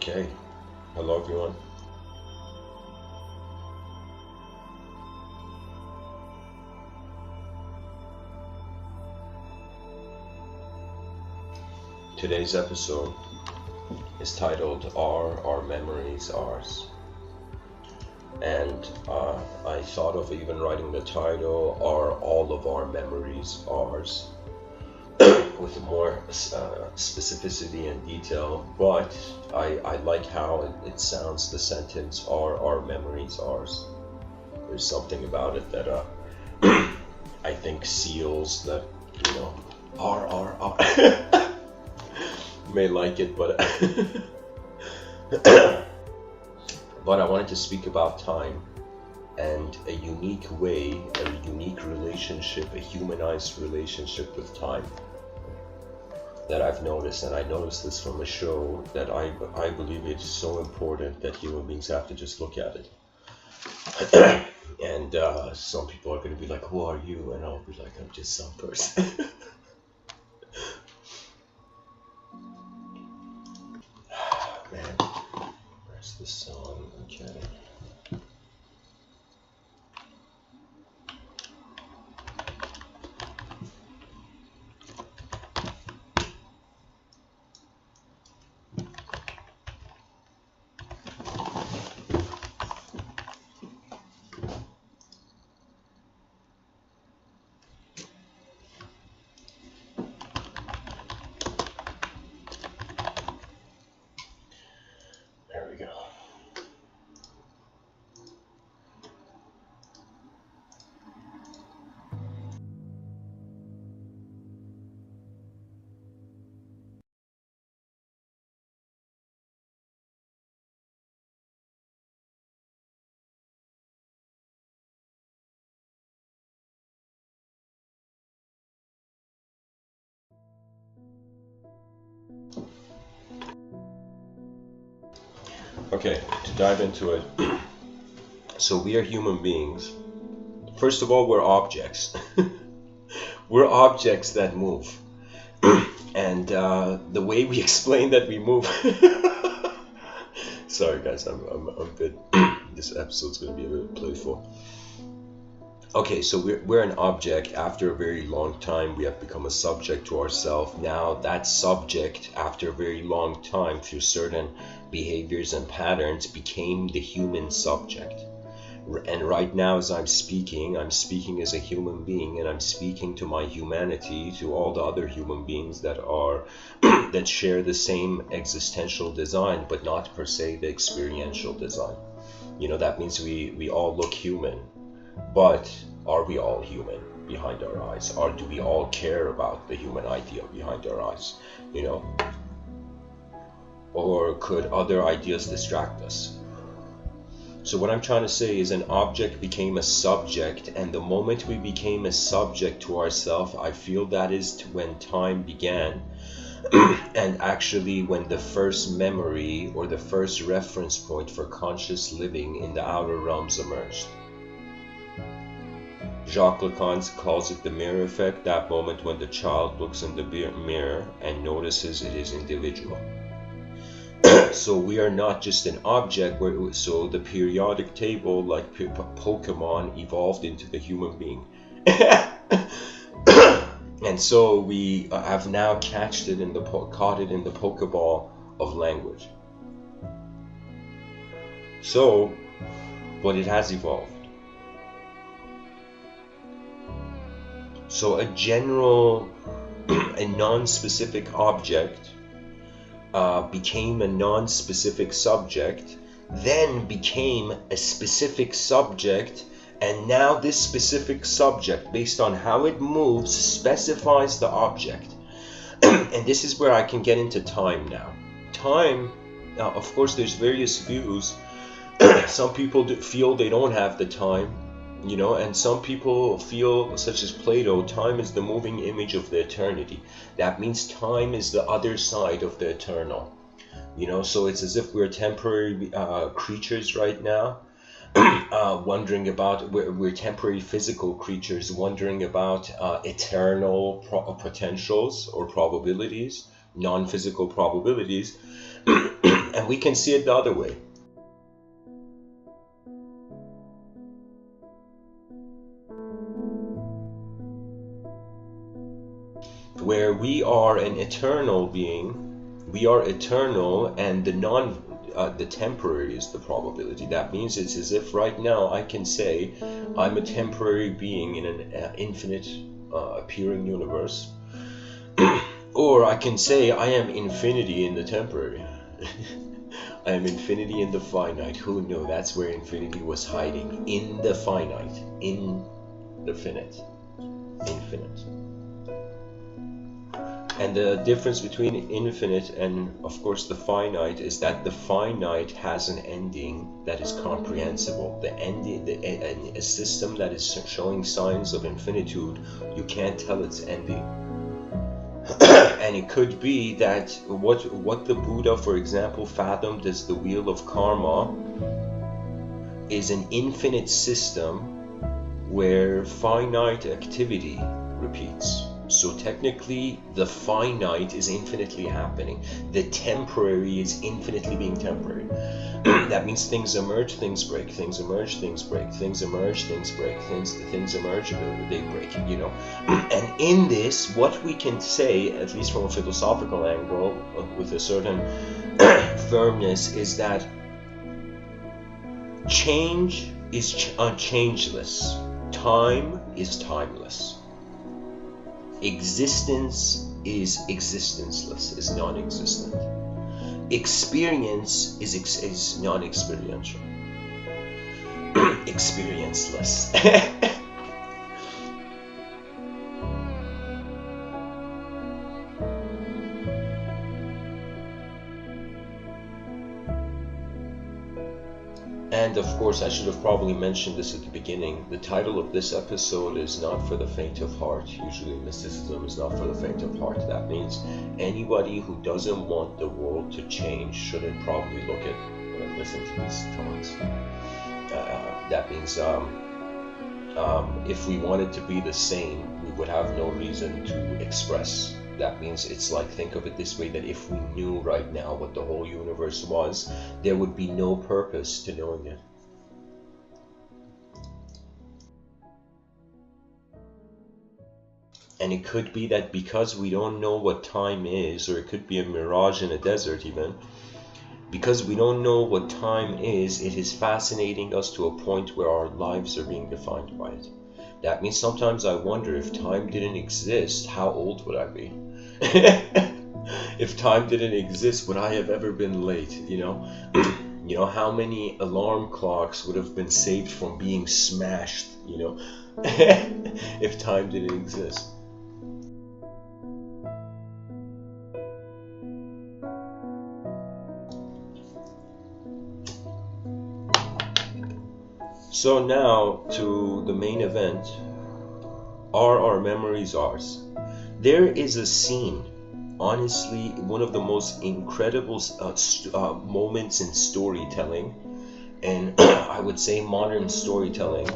Okay, hello everyone. Today's episode is titled Are Our Memories Ours? And I thought of even writing the title, Are All of Our Memories Ours? With more specificity and detail, but I like how it sounds, the sentence, Are Our Memories Ours? There's something about it that I think seals that, are. May like it, but but I wanted to speak about time and a unique way, a unique relationship, a humanized relationship with time that I've noticed. And I noticed this from a show that I believe it's so important that human beings have to just look at it. And some people are going to be like, who are you? And I'll be like, I'm just some person. Man, where's the song? Okay. There we go. Okay, to dive into it. So we are human beings. First of all, we're objects. We're objects that move. And the way we explain that we move. Sorry guys, I'm a bit. This episode's gonna be a bit playful. Okay, so we're an object. After a very long time, we have become a subject to ourselves. Now that subject, after a very long time, through certain behaviors and patterns, became the human subject. And right now, as I'm speaking as a human being, and I'm speaking to my humanity, to all the other human beings that are that share the same existential design, but not per se the experiential design. That means we all look human. But are we all human behind our eyes? Or do we all care about the human idea behind our eyes? Or could other ideas distract us? So what I'm trying to say is an object became a subject, and the moment we became a subject to ourselves, I feel that is when time began. And actually when the first memory or the first reference point for conscious living in the outer realms emerged. Jacques Lacan calls it the mirror effect, that moment when the child looks in the mirror and notices it is individual. So we are not just an object, so the periodic table, like Pokemon, evolved into the human being. And so we have now caught it in the Pokeball of language. So, but it has evolved. So a general, a non-specific object became a non-specific subject, then became a specific subject, and now this specific subject, based on how it moves, specifies the object. And this is where I can get into time now. Time, of course, there's various views. Some people feel they don't have the time. And some people feel, such as Plato, time is the moving image of the eternity. That means time is the other side of the eternal. So it's as if we're temporary creatures right now, wondering about, we're temporary physical creatures wondering about eternal potentials or probabilities, non-physical probabilities. And we can see it the other way. Where we are an eternal being, we are eternal, and the temporary is the probability. That means it's as if right now I can say I'm a temporary being in an infinite appearing universe, or I can say I am infinity in the temporary. I am infinity in the finite. Who knew? That's where infinity was hiding, in the finite, in the finite, infinite. And the difference between infinite and, of course, the finite is that the finite has an ending that is comprehensible. The ending, a system that is showing signs of infinitude, you can't tell its ending. And it could be that what the Buddha, for example, fathomed as the wheel of karma is an infinite system where finite activity repeats. So technically, the finite is infinitely happening. The temporary is infinitely being temporary. That means things emerge, things break, things emerge, things break, things emerge, things break, things emerge, they break, you know. And in this, what we can say, at least from a philosophical angle, with a certain firmness, is that change is changeless. Time is timeless. Existence is existenceless, is non-existent. Experience is non-experiential. Experienceless. And of course, I should have probably mentioned this at the beginning. The title of this episode is not for the faint of heart. Usually mysticism is not for the faint of heart. That means anybody who doesn't want the world to change shouldn't probably look at or listen to these talks. That means if we wanted to be the same, we would have no reason to express. That means it's like, think of it this way, that if we knew right now what the whole universe was, there would be no purpose to knowing it. And it could be that because we don't know what time is, or it could be a mirage in a desert even, because we don't know what time is, it is fascinating us to a point where our lives are being defined by it. That means sometimes I wonder, if time didn't exist, how old would I be? If time didn't exist, would I have ever been late, you know? You know, how many alarm clocks would have been saved from being smashed, you know, if time didn't exist? So now to the main event. Are our memories ours? There is a scene, honestly, one of the most incredible moments in storytelling, and I would say modern storytelling,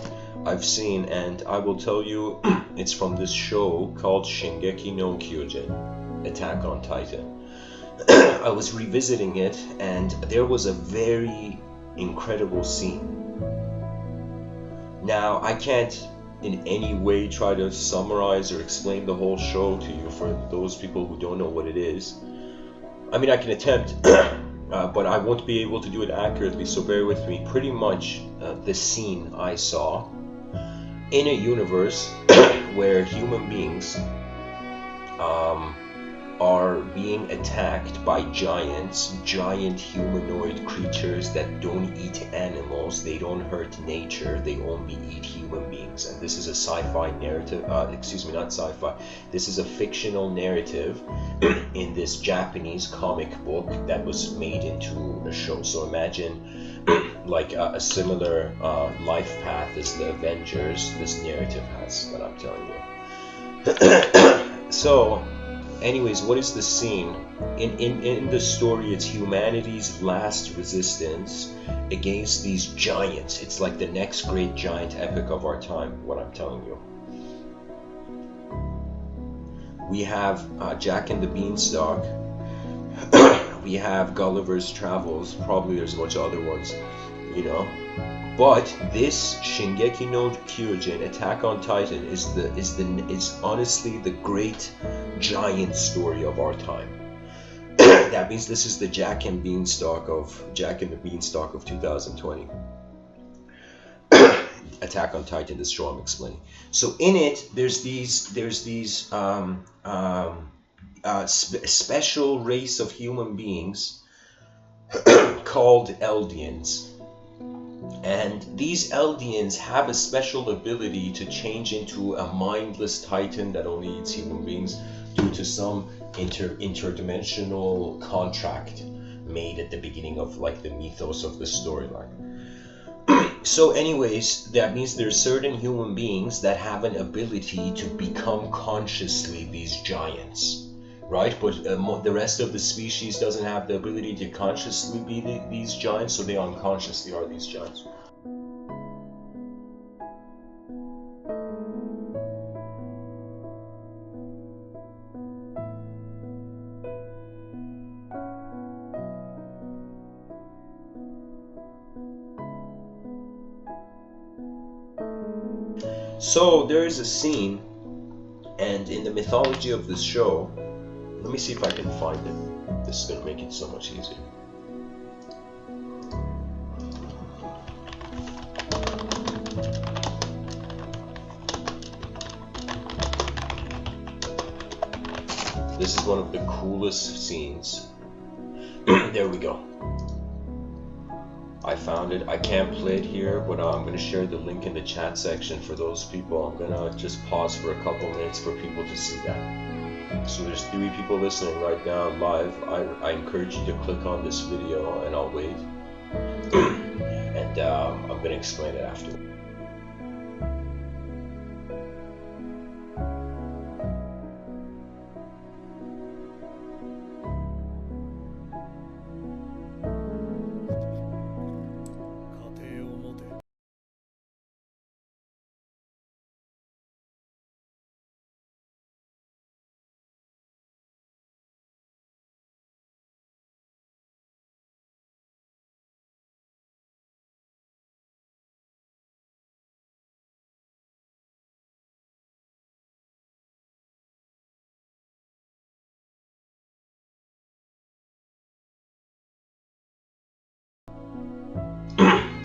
I've seen, and I will tell you, it's from this show called Shingeki no Kyojin, Attack on Titan. I was revisiting it, and there was a very incredible scene. Now, I can't in any way try to summarize or explain the whole show to you for those people who don't know what it is. I mean, I can attempt, but I won't be able to do it accurately, so bear with me. Pretty much the scene I saw in a universe where human beings are being attacked by giant humanoid creatures that don't eat animals, they don't hurt nature, they only eat human beings. And this is a sci-fi narrative, excuse me, not sci-fi, this is a fictional narrative in this Japanese comic book that was made into a show. So imagine like a similar life path as the Avengers this narrative has, what I'm telling you. So anyways, what is the scene? In the story, it's humanity's last resistance against these giants. It's like the next great giant epic of our time, what I'm telling you. We have Jack and the Beanstalk, we have Gulliver's Travels, probably there's a bunch of other ones, you know. But this Shingeki no Kyojin, Attack on Titan, is honestly the great giant story of our time. That means this is the Jack and the Beanstalk of 2020. Attack on Titan, this show I'm explaining. So in it, there's these special race of human beings called Eldians. And these Eldians have a special ability to change into a mindless Titan that only eats human beings due to some interdimensional contract made at the beginning of like the mythos of the storyline. So anyways, that means there's certain human beings that have an ability to become consciously these giants, right? But the rest of the species doesn't have the ability to consciously be these giants, so they unconsciously are these giants. So there is a scene, and in the mythology of this show, let me see if I can find it. This is going to make it so much easier. This is one of the coolest scenes. There we go. I found it. I can't play it here, but I'm going to share the link in the chat section for those people. I'm going to just pause for a couple minutes for people to see that. So there's 3 people listening right now live. I encourage you to click on this video and I'll wait. And I'm going to explain it after.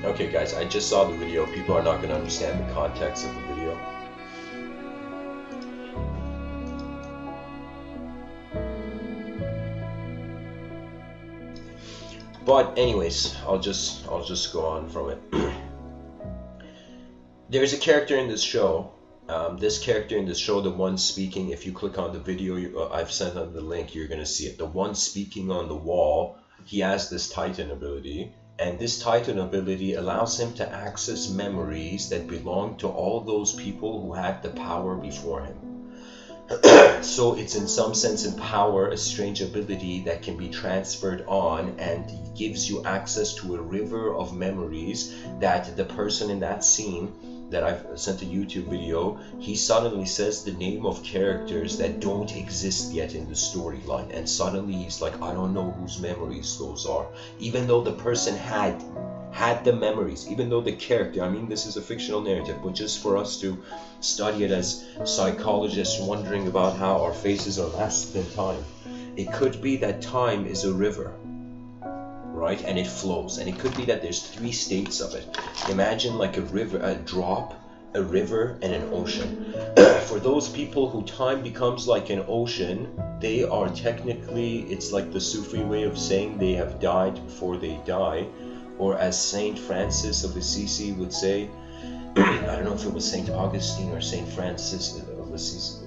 Okay guys, I just saw the video. People are not going to understand the context of the video. But anyways, I'll just go on from it. There's a character in this show. This character in this show, the one speaking, if you click on the video I've sent on the link, you're going to see it. The one speaking on the wall, he has this Titan ability. And this Titan ability allows him to access memories that belong to all those people who had the power before him. So it's in some sense in power a strange ability that can be transferred on, and gives you access to a river of memories that the person in that scene that I've sent a YouTube video, he suddenly says the name of characters that don't exist yet in the storyline, and suddenly he's like, I don't know whose memories those are, even though the person had the memories, even though the character, I mean this is a fictional narrative, but just for us to study it as psychologists wondering about how our faces are lasted in time, it could be that time is a river, right? And it flows, and it could be that there's 3 states of it. Imagine like a river, a drop, a river, and an ocean. For those people who time becomes like an ocean, they are technically, it's like the Sufi way of saying they have died before they die, or as Saint Francis of Assisi would say, I don't know if it was Saint Augustine or Saint Francis of Assisi,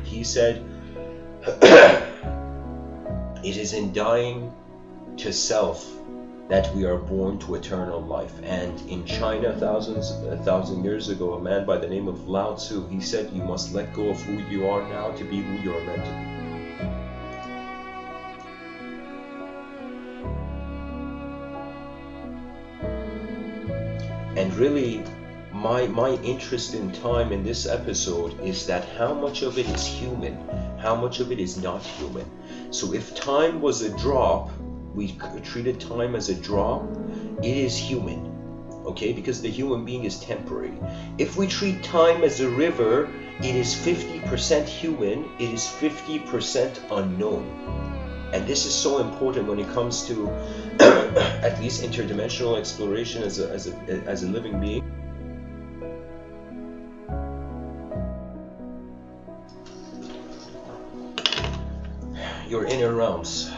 he said, it is in dying to self that we are born to eternal life. And in China, a thousand years ago, a man by the name of Lao Tzu, he said, you must let go of who you are now to be who you are meant to be. And really, my interest in time in this episode is that how much of it is human, how much of it is not human. So if time was a drop, we treated time as a drop, it is human, okay, because the human being is temporary. If we treat time as a river, it is 50% human, it is 50% unknown. And this is so important when it comes to at least interdimensional exploration as a living being. Your inner realms,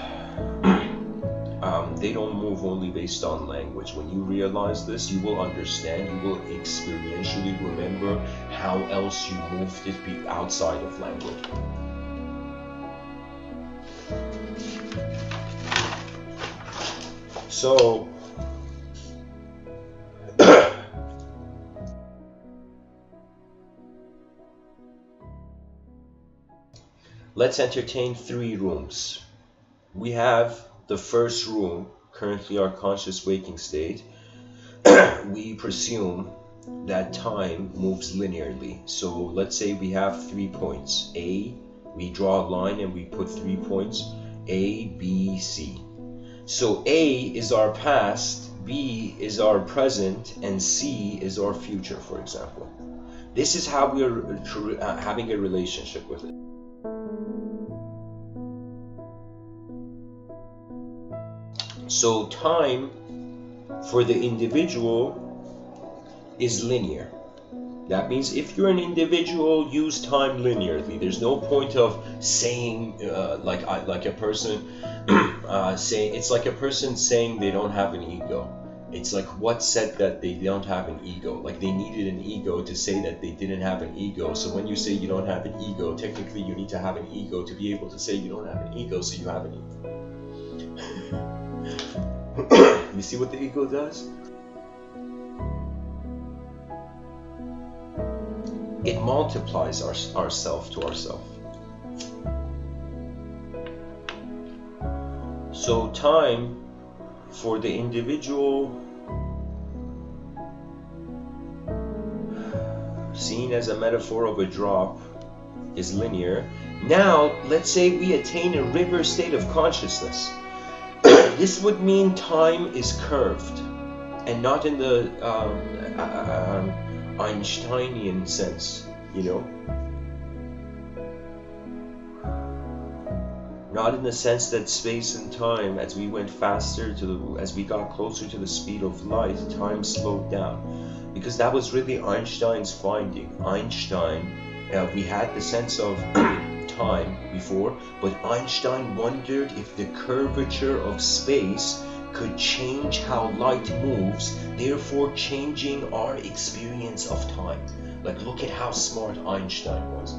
they don't move only based on language. When you realize this, you will understand, you will experientially remember how else you moved it outside of language. So, let's entertain 3 rooms. We have the first room, currently our conscious waking state. We presume that time moves linearly. So let's say we have 3 points. A, we draw a line and we put 3 points. A, B, C. So A is our past, B is our present, and C is our future, for example. This is how we are having a relationship with it. So time for the individual is linear. That means if you're an individual, use time linearly. There's no point of saying like a person saying, it's like a person saying they don't have an ego. It's like, what said that they don't have an ego? Like they needed an ego to say that they didn't have an ego. So when you say you don't have an ego, technically you need to have an ego to be able to say you don't have an ego, so you have an ego. You see what the ego does? It multiplies ourself to ourself. So time for the individual, seen as a metaphor of a drop, is linear. Now let's say we attain a river state of consciousness. This would mean time is curved, and not in the Einsteinian sense, you know? Not in the sense that space and time, as we went faster as we got closer to the speed of light, time slowed down. Because that was really Einstein's finding. Einstein, we had the sense of time before, but Einstein wondered if the curvature of space could change how light moves, therefore changing our experience of time. Like, look at how smart Einstein was,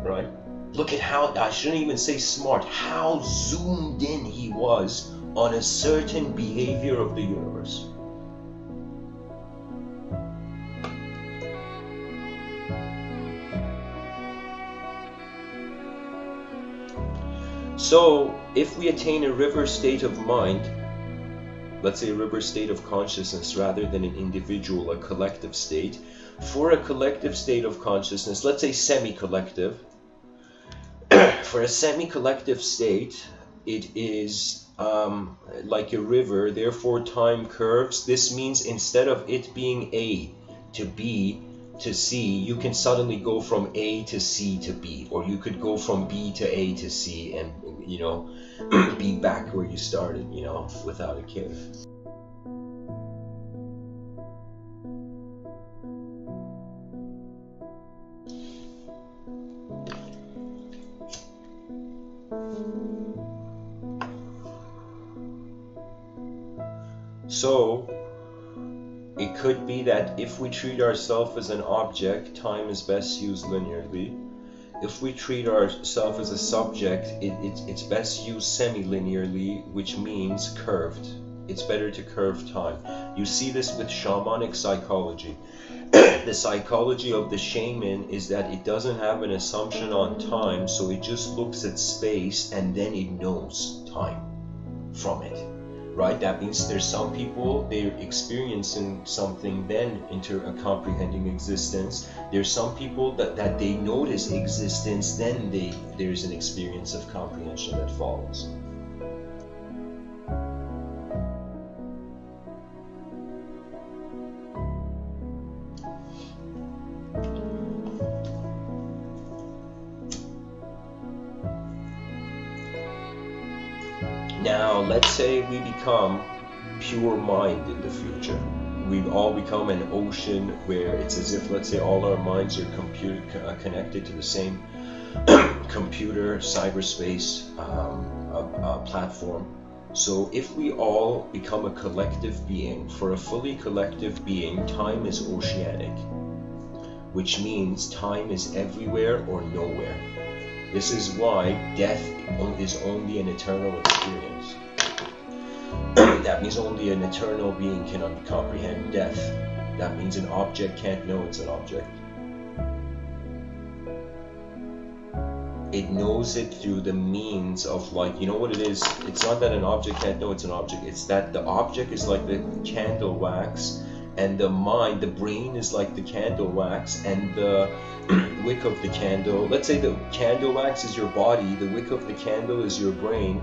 right? Look at how, I shouldn't even say smart, how zoomed in he was on a certain behavior of the universe. So, if we attain a river state of mind, let's say a river state of consciousness rather than an individual, a collective state, for a collective state of consciousness, let's say semi-collective, for a semi-collective state, it is like a river, therefore time curves. This means instead of it being A to B to C, you can suddenly go from A to C to B, or you could go from B to A to C and, you know, be back where you started, you know, without a care. So, it could be that if we treat ourselves as an object, time is best used linearly. If we treat ourselves as a subject, it's best used semi-linearly, which means curved. It's better to curve time. You see this with shamanic psychology. The psychology of the shaman is that it doesn't have an assumption on time, so it just looks at space and then it knows time from it. right? That means there's some people, they're experiencing something, then comprehending existence. There's some people that they notice existence, then there's an experience of comprehension that follows. Now, let's say we become pure mind in the future. We all become an ocean where it's as if, let's say, all our minds are connected to the same computer, cyberspace platform. So if we all become a collective being, for a fully collective being, time is oceanic, which means time is everywhere or nowhere. This is why death is only an eternal experience. That means only an eternal being can comprehend death. That means an object can't know it's an object. It knows it through the means of, like, you know what it is? It's not that an object can't know it's an object. It's that the object is like the candle wax, and the mind, the brain, is like the candle wax, and the wick of the candle, let's say the candle wax is your body, the wick of the candle is your brain,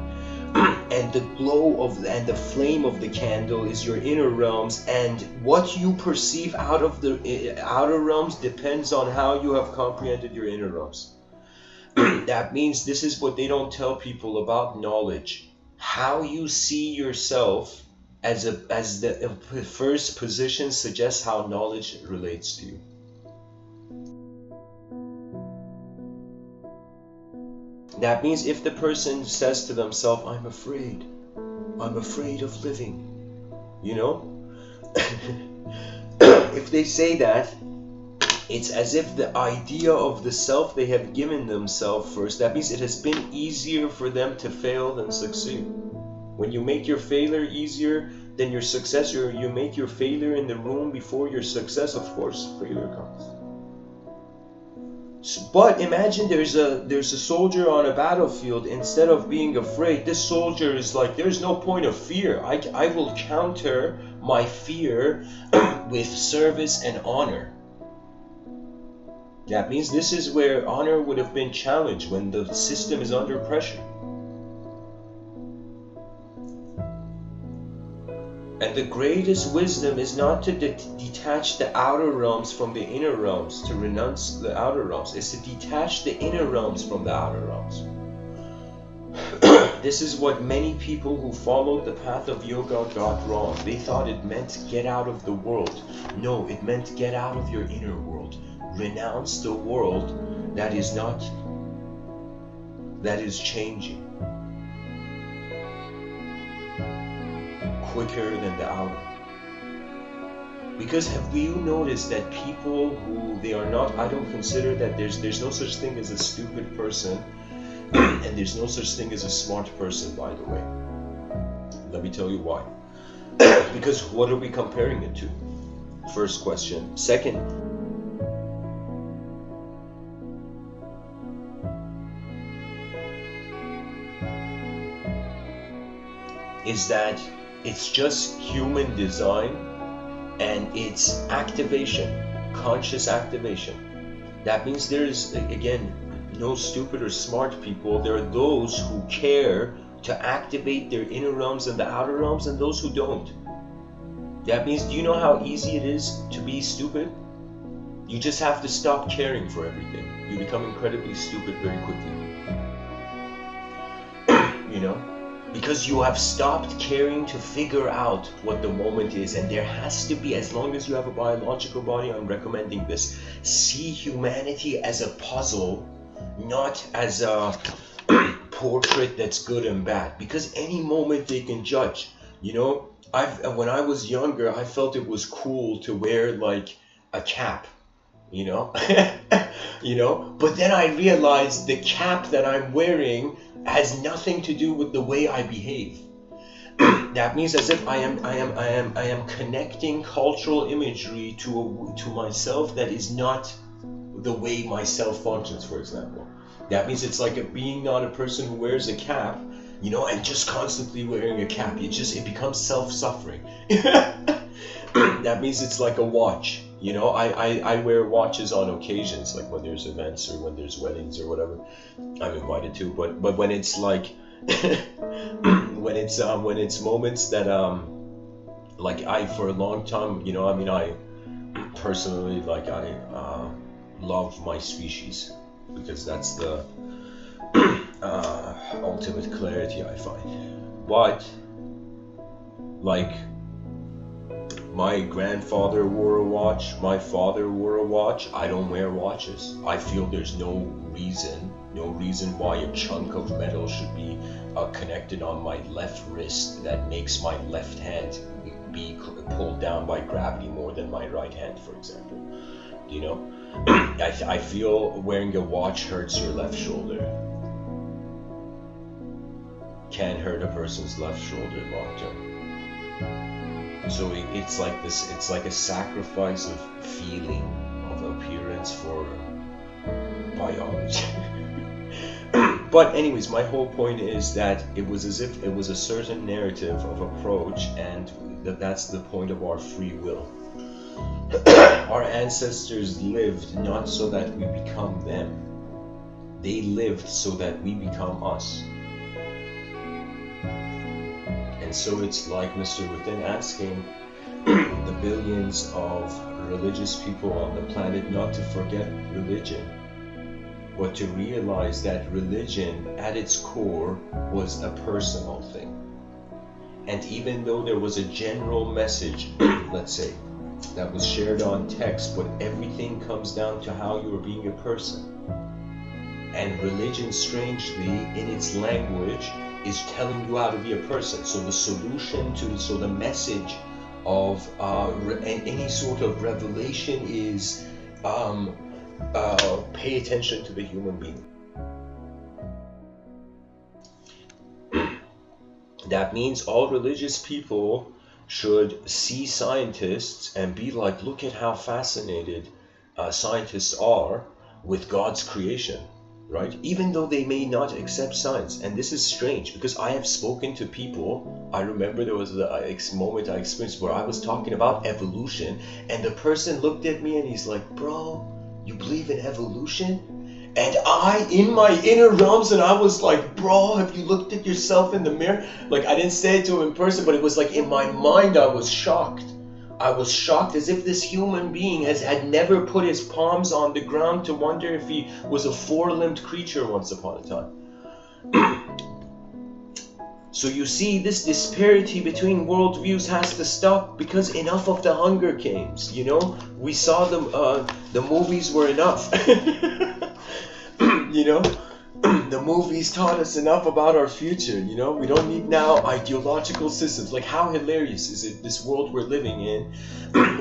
and the glow of and the flame of the candle is your inner realms, and what you perceive out of the outer realms depends on how you have comprehended your inner realms. That means this is what they don't tell people about knowledge. How you see yourself as the first position suggests how knowledge relates to you. That means if the person says to themselves, I'm afraid of living, you know, if they say that, it's as if the idea of the self they have given themselves first, that means it has been easier for them to fail than succeed. When you make your failure easier than your success, or you make your failure in the room before your success, of course failure comes. But imagine there's a soldier on a battlefield. Instead of being afraid, this soldier is like, there's no point of fear. I will counter my fear with service and honor. That means this is where honor would have been challenged when the system is under pressure. And the greatest wisdom is not to detach the outer realms from the inner realms, to renounce the outer realms. It's to detach the inner realms from the outer realms. This is what many people who followed the path of yoga got wrong. They thought it meant get out of the world. No, it meant get out of your inner world. Renounce the world that is changing quicker than the outer. Because have you noticed that people who they are not, I don't consider that there's no such thing as a stupid person and there's no such thing as a smart person, by the way. Let me tell you why. Because what are we comparing it to? First question. Second, is that it's just human design and it's activation, conscious activation. That means there's, again, no stupid or smart people. There are those who care to activate their inner realms and the outer realms, and those who don't. That means, do you know how easy it is to be stupid? You just have to stop caring for everything. You become incredibly stupid very quickly. You know? Because you have stopped caring to figure out what the moment is. And there has to be, as long as you have a biological body, I'm recommending this. See humanity as a puzzle, not as a portrait that's good and bad. Because any moment they can judge. You know, when I was younger, I felt it was cool to wear like a cap. You know, you know, but then I realized the cap that I'm wearing has nothing to do with the way I behave. That means as if I am connecting cultural imagery to myself that is not the way myself functions, for example. That means it's like being not a person who wears a cap you know, and just constantly wearing a cap. It becomes self-suffering. That means it's like a watch. You know, I wear watches on occasions, like when there's events or when there's weddings or whatever. I'm invited to, but when it's like when it's moments that like I for a long time, you know, I mean, I personally, like, I love my species because that's the ultimate clarity I find. But like, my grandfather wore a watch, my father wore a watch. I don't wear watches. I feel there's no reason why a chunk of metal should be connected on my left wrist that makes my left hand be pulled down by gravity more than my right hand, for example. You know, I feel wearing a watch hurts your left shoulder. Can hurt a person's left shoulder long term. So it's like this, it's like a sacrifice of feeling, of appearance for biology. But anyways, my whole point is that it was as if it was a certain narrative of approach, and that's the point of our free will. Our ancestors lived not so that we become them. They lived so that we become us. And so it's like Mr. Within asking the billions of religious people on the planet not to forget religion, but to realize that religion at its core was a personal thing. And even though there was a general message, let's say, that was shared on text, but everything comes down to how you are being a person. And religion, strangely, in its language, is telling you how to be a person. So the solution to, so the message of any sort of revelation is pay attention to the human being. That means all religious people should see scientists and be like, look at how fascinated scientists are with God's creation. Right? Even though they may not accept science. And this is strange because I have spoken to people. I remember there was a moment I experienced where I was talking about evolution, and the person looked at me and he's like, bro, you believe in evolution? And I, in my inner realms, and I was like, bro, have you looked at yourself in the mirror? Like, I didn't say it to him in person, but it was like in my mind I was shocked. I was shocked, as if this human being had never put his palms on the ground to wonder if he was a four-limbed creature once upon a time. So you see, this disparity between worldviews has to stop, because enough of the Hunger Games, you know? We saw the movies were enough. You know? The movies taught us enough about our future, you know? We don't need now ideological systems. Like, how hilarious is it, this world we're living in,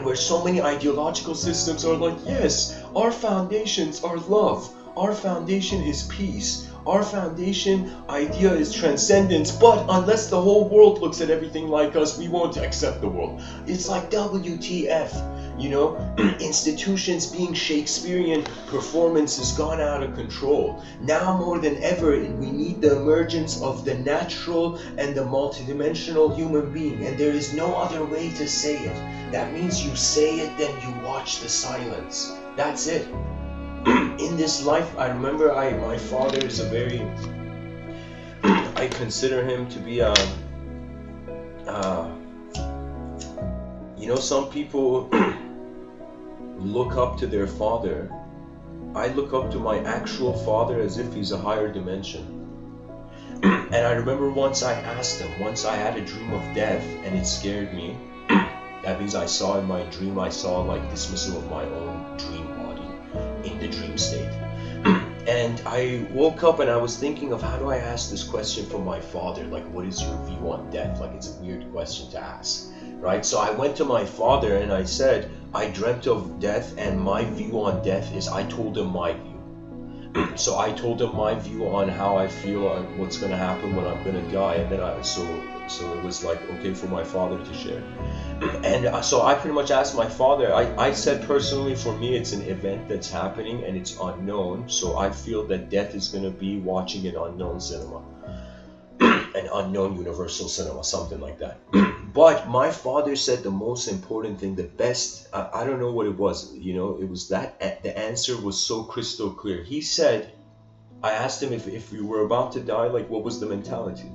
where so many ideological systems are like, yes, our foundations are love, our foundation is peace, our foundation idea is transcendence, but unless the whole world looks at everything like us, we won't accept the world. It's like WTF, you know? Institutions being Shakespearean, performance has gone out of control. Now more than ever, we need the emergence of the natural and the multidimensional human being, and there is no other way to say it. That means you say it, then you watch the silence. That's it. In this life, I remember my father is a very, I consider him to be you know, some people look up to their father. I look up to my actual father as if he's a higher dimension. And I remember once I asked him, once I had a dream of death and it scared me. That means I saw in my dream, I saw like dismissal of my own dream body in the dream state. And I woke up and I was thinking of, how do I ask this question from my father? Like, what is your view on death? Like, it's a weird question to ask, right? So I went to my father and I said, I dreamt of death, and my view on death is, I told him my view. So I told him my view on how I feel, what's going to happen when I'm going to die. And then so it was like, okay for my father to share. And so I pretty much asked my father, I said personally, for me, it's an event that's happening and it's unknown. So I feel that death is going to be watching an unknown cinema. an unknown universal cinema, something like that. But my father said the most important thing, the best, I don't know what it was, you know, it was that the answer was so crystal clear. He said, I asked him if we were about to die, like what was the mentality?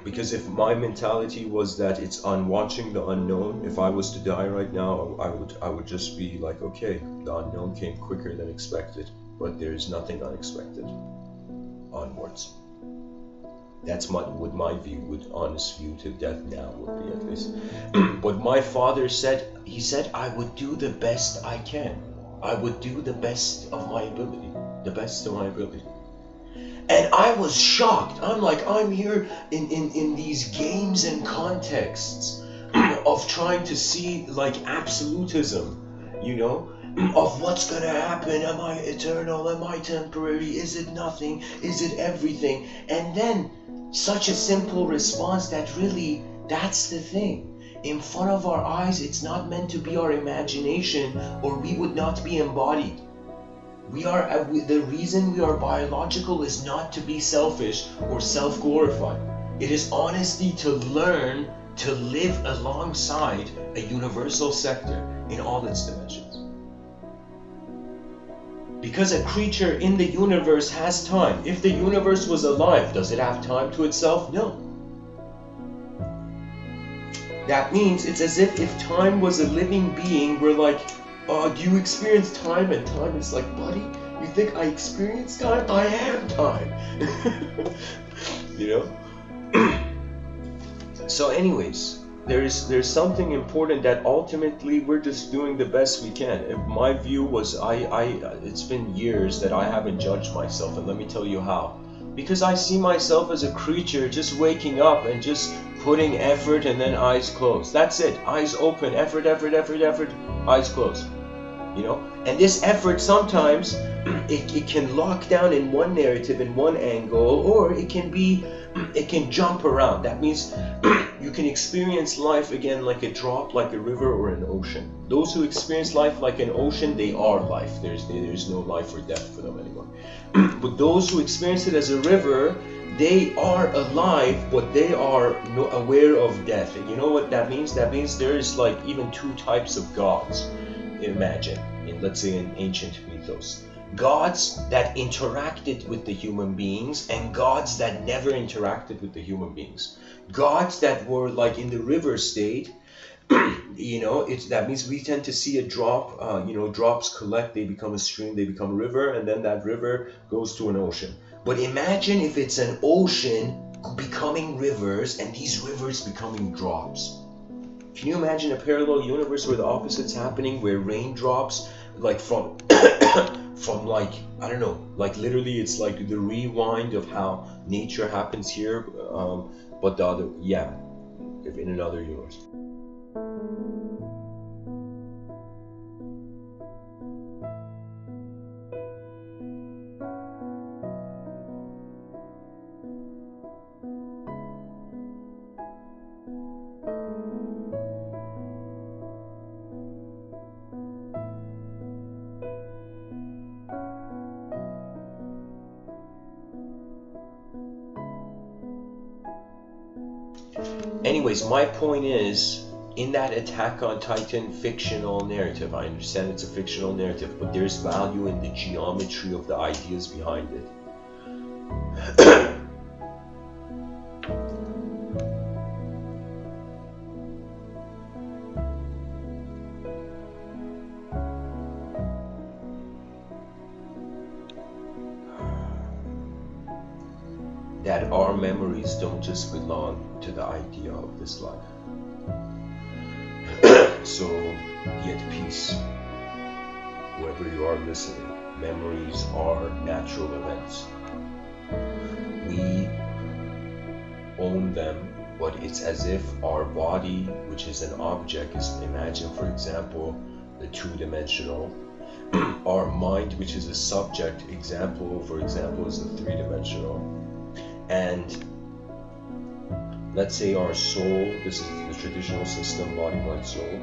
Because if my mentality was that it's on watching the unknown, if I was to die right now, I would just be like, okay, the unknown came quicker than expected, but there's nothing unexpected. Onwards. That's what my view, with honest view to death now would be, at least. But my father said, he said, I would do the best I can. I would do the best of my ability. The best of my ability. And I was shocked. I'm like, I'm here in these games and contexts of trying to see like absolutism, you know, of what's gonna happen. Am I eternal? Am I temporary? Is it nothing? Is it everything? And then such a simple response that really, that's the thing. In front of our eyes, it's not meant to be our imagination, or we would not be embodied. The reason we are biological is not to be selfish or self-glorified. It is honestly to learn to live alongside a universal sector in all its dimensions. Because a creature in the universe has time. If the universe was alive, does it have time to itself? No. That means it's as if time was a living being, we're like, do you experience time? And time is like, buddy, you think I experience time? I am time. You know? So anyways, there's something important that ultimately we're just doing the best we can. If my view was, it's been years that I haven't judged myself, and let me tell you how. Because I see myself as a creature just waking up and just putting effort and then eyes closed. That's it. Eyes open, effort, eyes closed. You know, and this effort sometimes it can lock down in one narrative, in one angle, or it can jump around. That means you can experience life again like a drop, like a river or an ocean. Those who experience life like an ocean, they are life. There's no life or death for them anymore. But those who experience it as a river, they are alive, but they are aware of death. And you know what that means? That means there is like even two types of gods. Imagine, let's say in ancient mythos, gods that interacted with the human beings and gods that never interacted with the human beings. Gods that were like in the river state, you know, that means we tend to see a drop, you know, drops collect, they become a stream, they become a river, and then that river goes to an ocean. But imagine if it's an ocean becoming rivers and these rivers becoming drops. Can you imagine a parallel universe where the opposite's happening, where raindrops, like from like, I don't know, like literally it's like the rewind of how nature happens here, but the other, yeah, if in another universe. Anyways, my point is, in that Attack on Titan fictional narrative, I understand it's a fictional narrative, but there's value in the geometry of the ideas behind it. That our memories don't just belong to the idea of this life. So be at peace. Wherever you are listening, memories are natural events. We own them, but it's as if our body, which is an object, is, imagine for example, the two-dimensional. Our mind, which is a subject, for example, is the three-dimensional. And let's say our soul, this is the traditional system, body, mind, soul.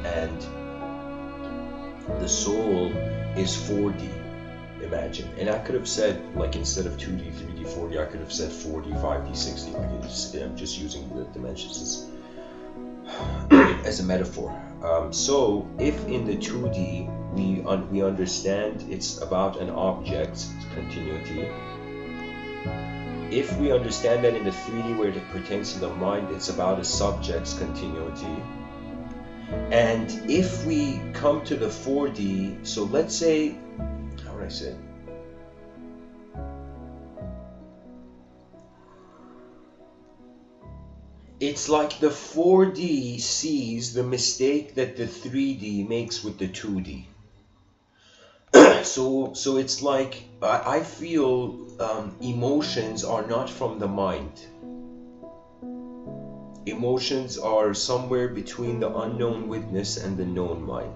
And the soul is 4D. imagine. And I could have said, like, instead of 2D, 3D, 4D, I could have said 4D, 5D, 60. Like, I'm just using the dimensions as a metaphor. So if in the 2D we understand it's about an object's continuity, if we understand that in the 3D where it pertains to the mind, it's about a subject's continuity, and if we come to the 4D, so let's say, how would I say? It's like the 4D sees the mistake that the 3D makes with the 2D. So it's like, I feel emotions are not from the mind. Emotions are somewhere between the unknown witness and the known mind.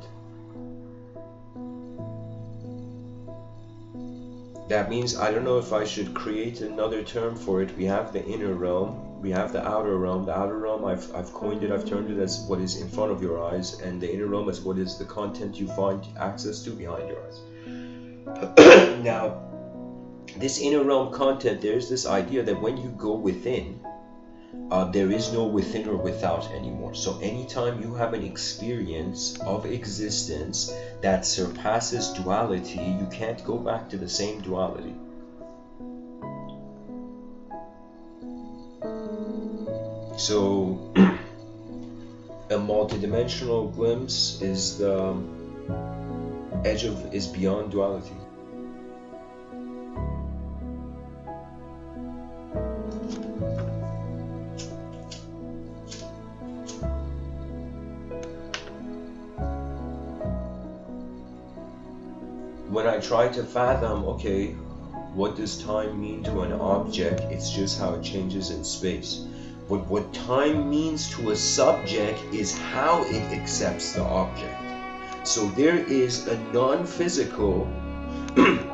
That means, I don't know if I should create another term for it. We have the inner realm, we have the outer realm. The outer realm, I've coined it, I've termed it as what is in front of your eyes, and the inner realm is what is the content you find access to behind your eyes. Now, this inner realm content, there's this idea that when you go within, there is no within or without anymore. So anytime you have an experience of existence that surpasses duality, you can't go back to the same duality. So a multidimensional glimpse is the edge of, is beyond duality. When I try to fathom, okay, what does time mean to an object? It's just how it changes in space. But what time means to a subject is how it accepts the object. So there is a non-physical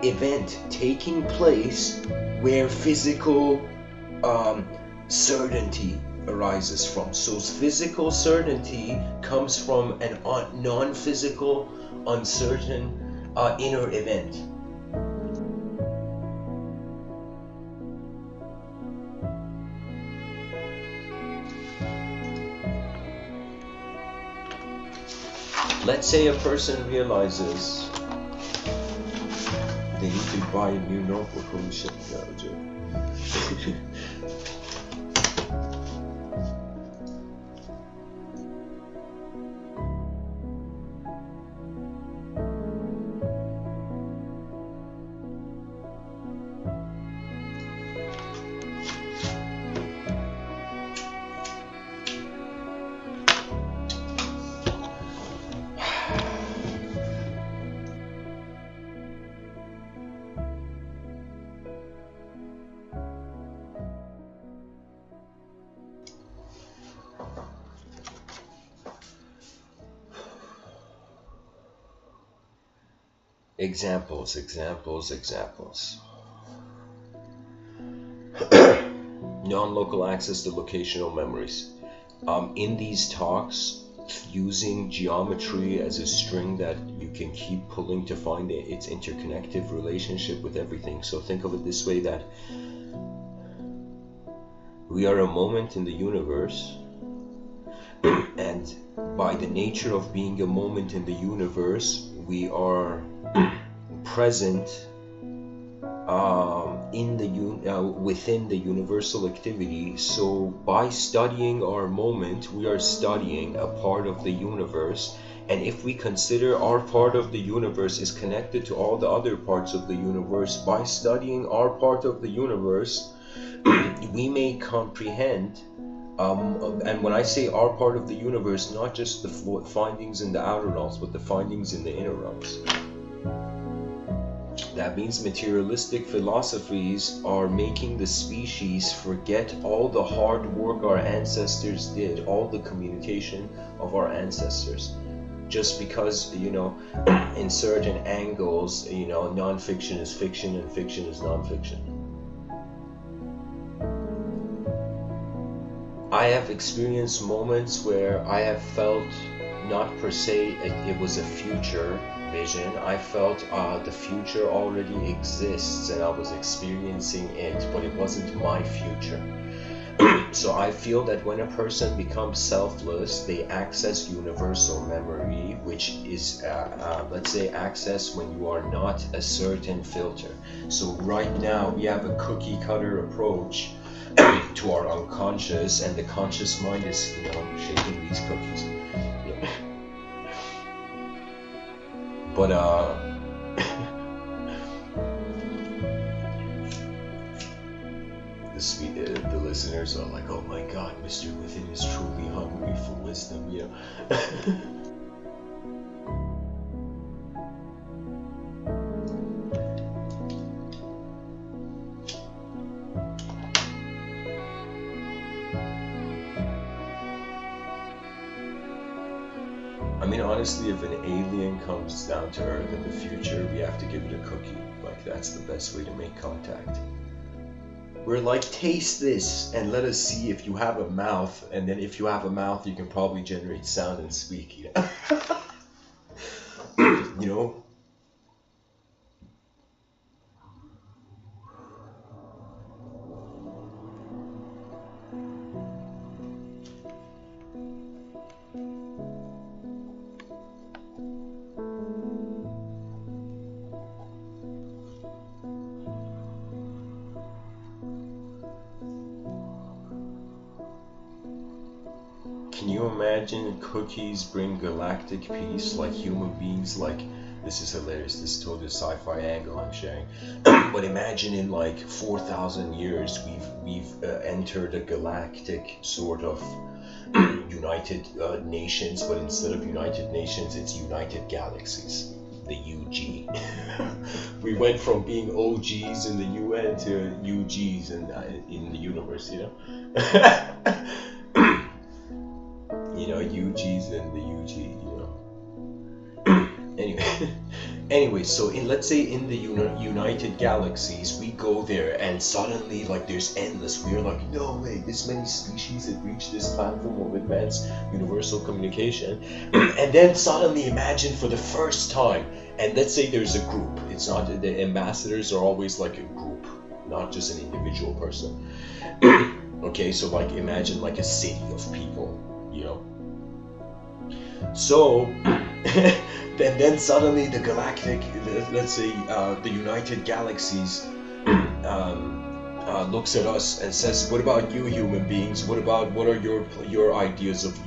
event taking place where physical certainty arises from. So physical certainty comes from an non-physical, uncertain inner event. Let's say a person realizes they need to buy a new notebook. Holy shit, yeah, Examples. Non-local access to locational memories. In these talks, using geometry as a string that you can keep pulling to find its interconnective relationship with everything. So think of it this way, that we are a moment in the universe, and by the nature of being a moment in the universe, we are present within the universal activity. So by studying our moment, we are studying a part of the universe, and if we consider our part of the universe is connected to all the other parts of the universe, by studying our part of the universe, we may comprehend, and when I say our part of the universe, not just the findings in the outer realms, but the findings in the inner realms. That means materialistic philosophies are making the species forget all the hard work our ancestors did, all the communication of our ancestors. Just because, you know, in certain angles, you know, non-fiction is fiction and fiction is non-fiction. I have experienced moments where I have felt not per se it was a future, vision, I felt the future already exists and I was experiencing it, but it wasn't my future. So I feel that when a person becomes selfless, they access universal memory, which is, let's say, access when you are not a certain filter. So right now we have a cookie cutter approach to our unconscious, and the conscious mind is, you know, shaping these cookies. Yeah. But the listeners are like, oh my god, Mr. Within is truly hungry for wisdom, you know. I mean, honestly, if an alien comes down to Earth in the future, we have to give it a cookie. Like, that's the best way to make contact. We're like, taste this and let us see if you have a mouth, and then if you have a mouth, you can probably generate sound and speak, you know? You know? Can you imagine cookies bring galactic peace, like human beings, like, this is hilarious, this is totally a sci-fi angle I'm sharing, but imagine in like 4,000 years we've entered a galactic sort of United Nations, but instead of United Nations, it's United Galaxies, the UG. We went from being OGs in the UN to UGs in the universe, you know? You know, UGs and the UG, you know. Anyway, so let's say in the United Galaxies, we go there and suddenly, like, there's endless. We're like, no way, this many species have reached this platform of advanced universal communication. And then suddenly imagine for the first time, and let's say there's a group. It's not, the ambassadors are always like a group, not just an individual person. Okay, so like imagine like a city of people, you know. So then suddenly the galactic, let's say the United Galaxies looks at us and says, what about you human beings? What are your ideas of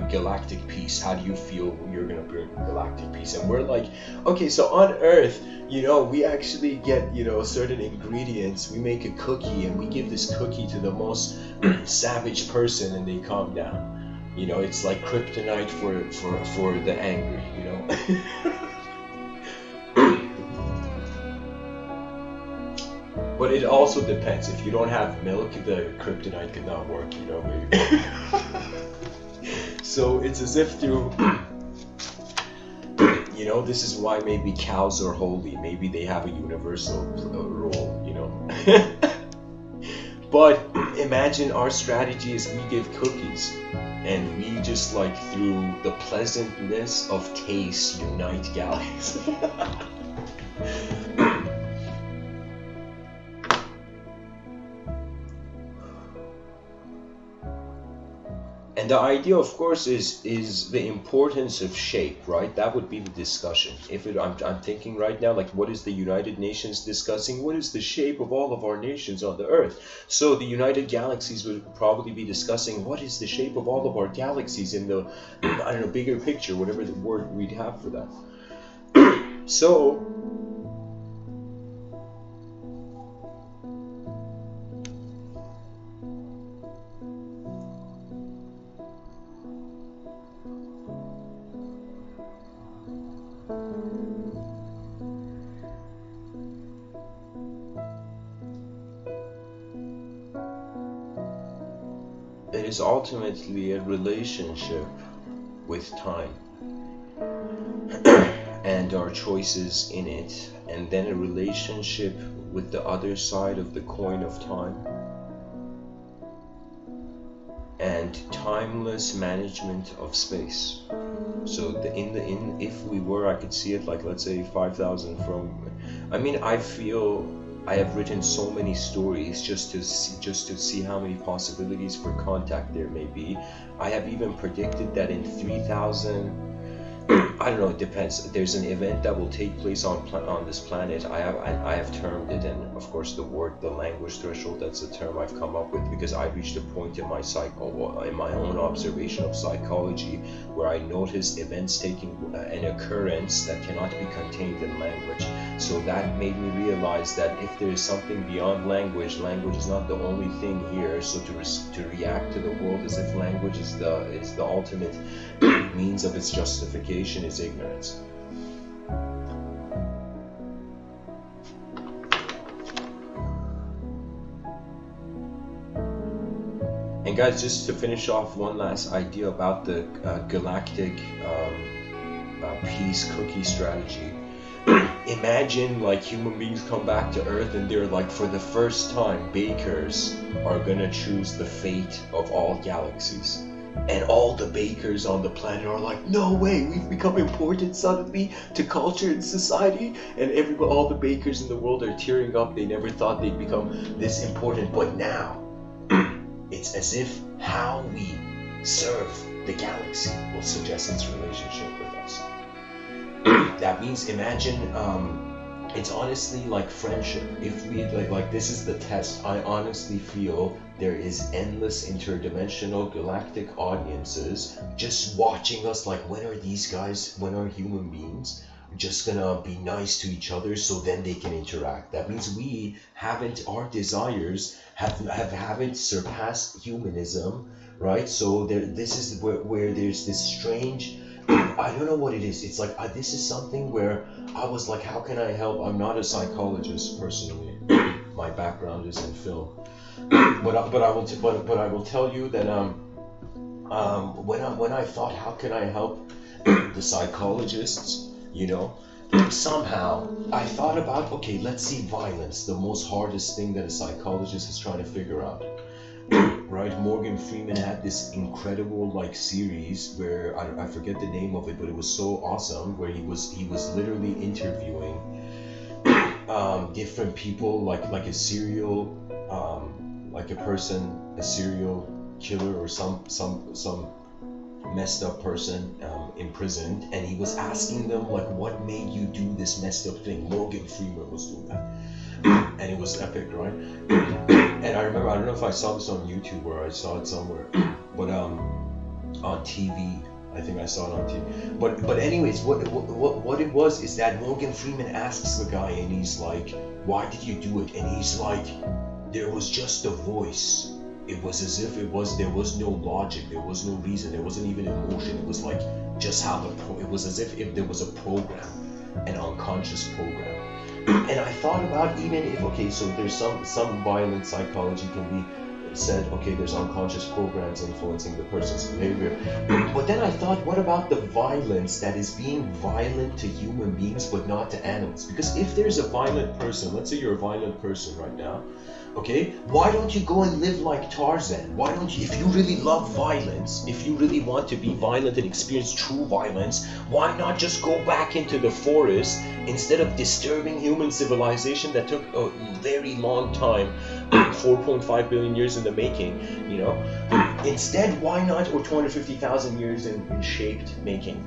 galactic peace? How do you feel you're gonna bring galactic peace? And we're like, okay, so on Earth, you know, we actually get, you know, certain ingredients. We make a cookie and we give this cookie to the most savage person and they calm down. You know, it's like kryptonite for the angry, you know. But it also depends. If you don't have milk, the kryptonite cannot work, you know, maybe. So it's as if to, you know, this is why maybe cows are holy. Maybe they have a universal role, you know. But imagine our strategy is we give cookies. And we just, like, through the pleasantness of taste, unite galaxies. And the idea, of course, is the importance of shape, right? That would be the discussion. I'm thinking right now, like, what is the United Nations discussing? What is the shape of all of our nations on the Earth? So the United Galaxies would probably be discussing what is the shape of all of our galaxies in the, I don't know, bigger picture, whatever the word we'd have for that. So it is ultimately a relationship with time and our choices in it, and then a relationship with the other side of the coin of time, and timeless management of space. So if we were, I could see it like, let's say 5,000 from, I mean, I feel I have written so many stories just to see how many possibilities for contact there may be. I have even predicted that in 3,000, I don't know, it depends. There's an event that will take place on this planet. I have termed it, and of course the language threshold, that's a term I've come up with because I reached a point in my own observation of psychology where I noticed events taking an occurrence that cannot be contained in language. So that made me realize that if there is something beyond language is not the only thing here. So to react to the world as if language is the ultimate means of its justification is ignorance. And guys, just to finish off, one last idea about the galactic peace cookie strategy. Imagine like human beings come back to Earth and they're like, for the first time, bakers are gonna choose the fate of all galaxies. And all the bakers on the planet are like, no way, we've become important suddenly to culture and society. And all the bakers in the world are tearing up. They never thought they'd become this important. But now, it's as if how we serve the galaxy will suggest its relationship with us. That means, imagine, it's honestly like friendship. If we, like this is the test. I honestly feel there is endless interdimensional galactic audiences just watching us like, when are these guys, when are human beings just gonna be nice to each other so then they can interact? That means our desires haven't surpassed humanism, right? So this is where there's this strange, I don't know what it is. It's like, this is something where I was like, how can I help? I'm not a psychologist personally. My background is in film. But I will tell you that when I thought, how can I help the psychologists, somehow I thought about, okay, let's see violence, the most hardest thing that a psychologist is trying to figure out. Right, Morgan Freeman had this incredible series where I forget the name of it, but it was so awesome, where he was literally interviewing different people, like a serial a serial killer or some messed up person imprisoned, and he was asking them what made you do this messed up thing. Morgan Freeman was doing that. And it was epic, right? And I remember, I don't know if I saw this on YouTube or I saw it somewhere, but on TV, I think I saw it on TV. But anyways, what it was is that Morgan Freeman asks the guy, and he's like, why did you do it? And he's like, there was just a voice. It was as if there was no logic, there was no reason, there wasn't even emotion. It was like just it was as if there was a program, an unconscious program. And I thought about, even if, okay, so there's some violent psychology can be said, okay, there's unconscious programs influencing the person's behavior. But then I thought, what about the violence that is being violent to human beings but not to animals? Because if there's a violent person, let's say you're a violent person right now, okay, why don't you go and live like Tarzan? Why don't you, if you really love violence, if you really want to be violent and experience true violence, why not just go back into the forest instead of disturbing human civilization that took a very long time, 4.5 billion years in the making, Instead, why not, or 250,000 years in shaped making,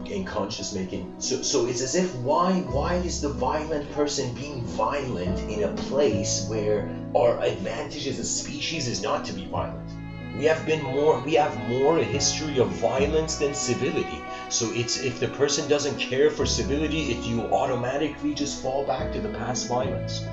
in conscious making. So it's as if, why is the violent person being violent in a place where our advantage as a species is not to be violent? We have more a history of violence than civility. So it's, if the person doesn't care for civility, you automatically just fall back to the past violence.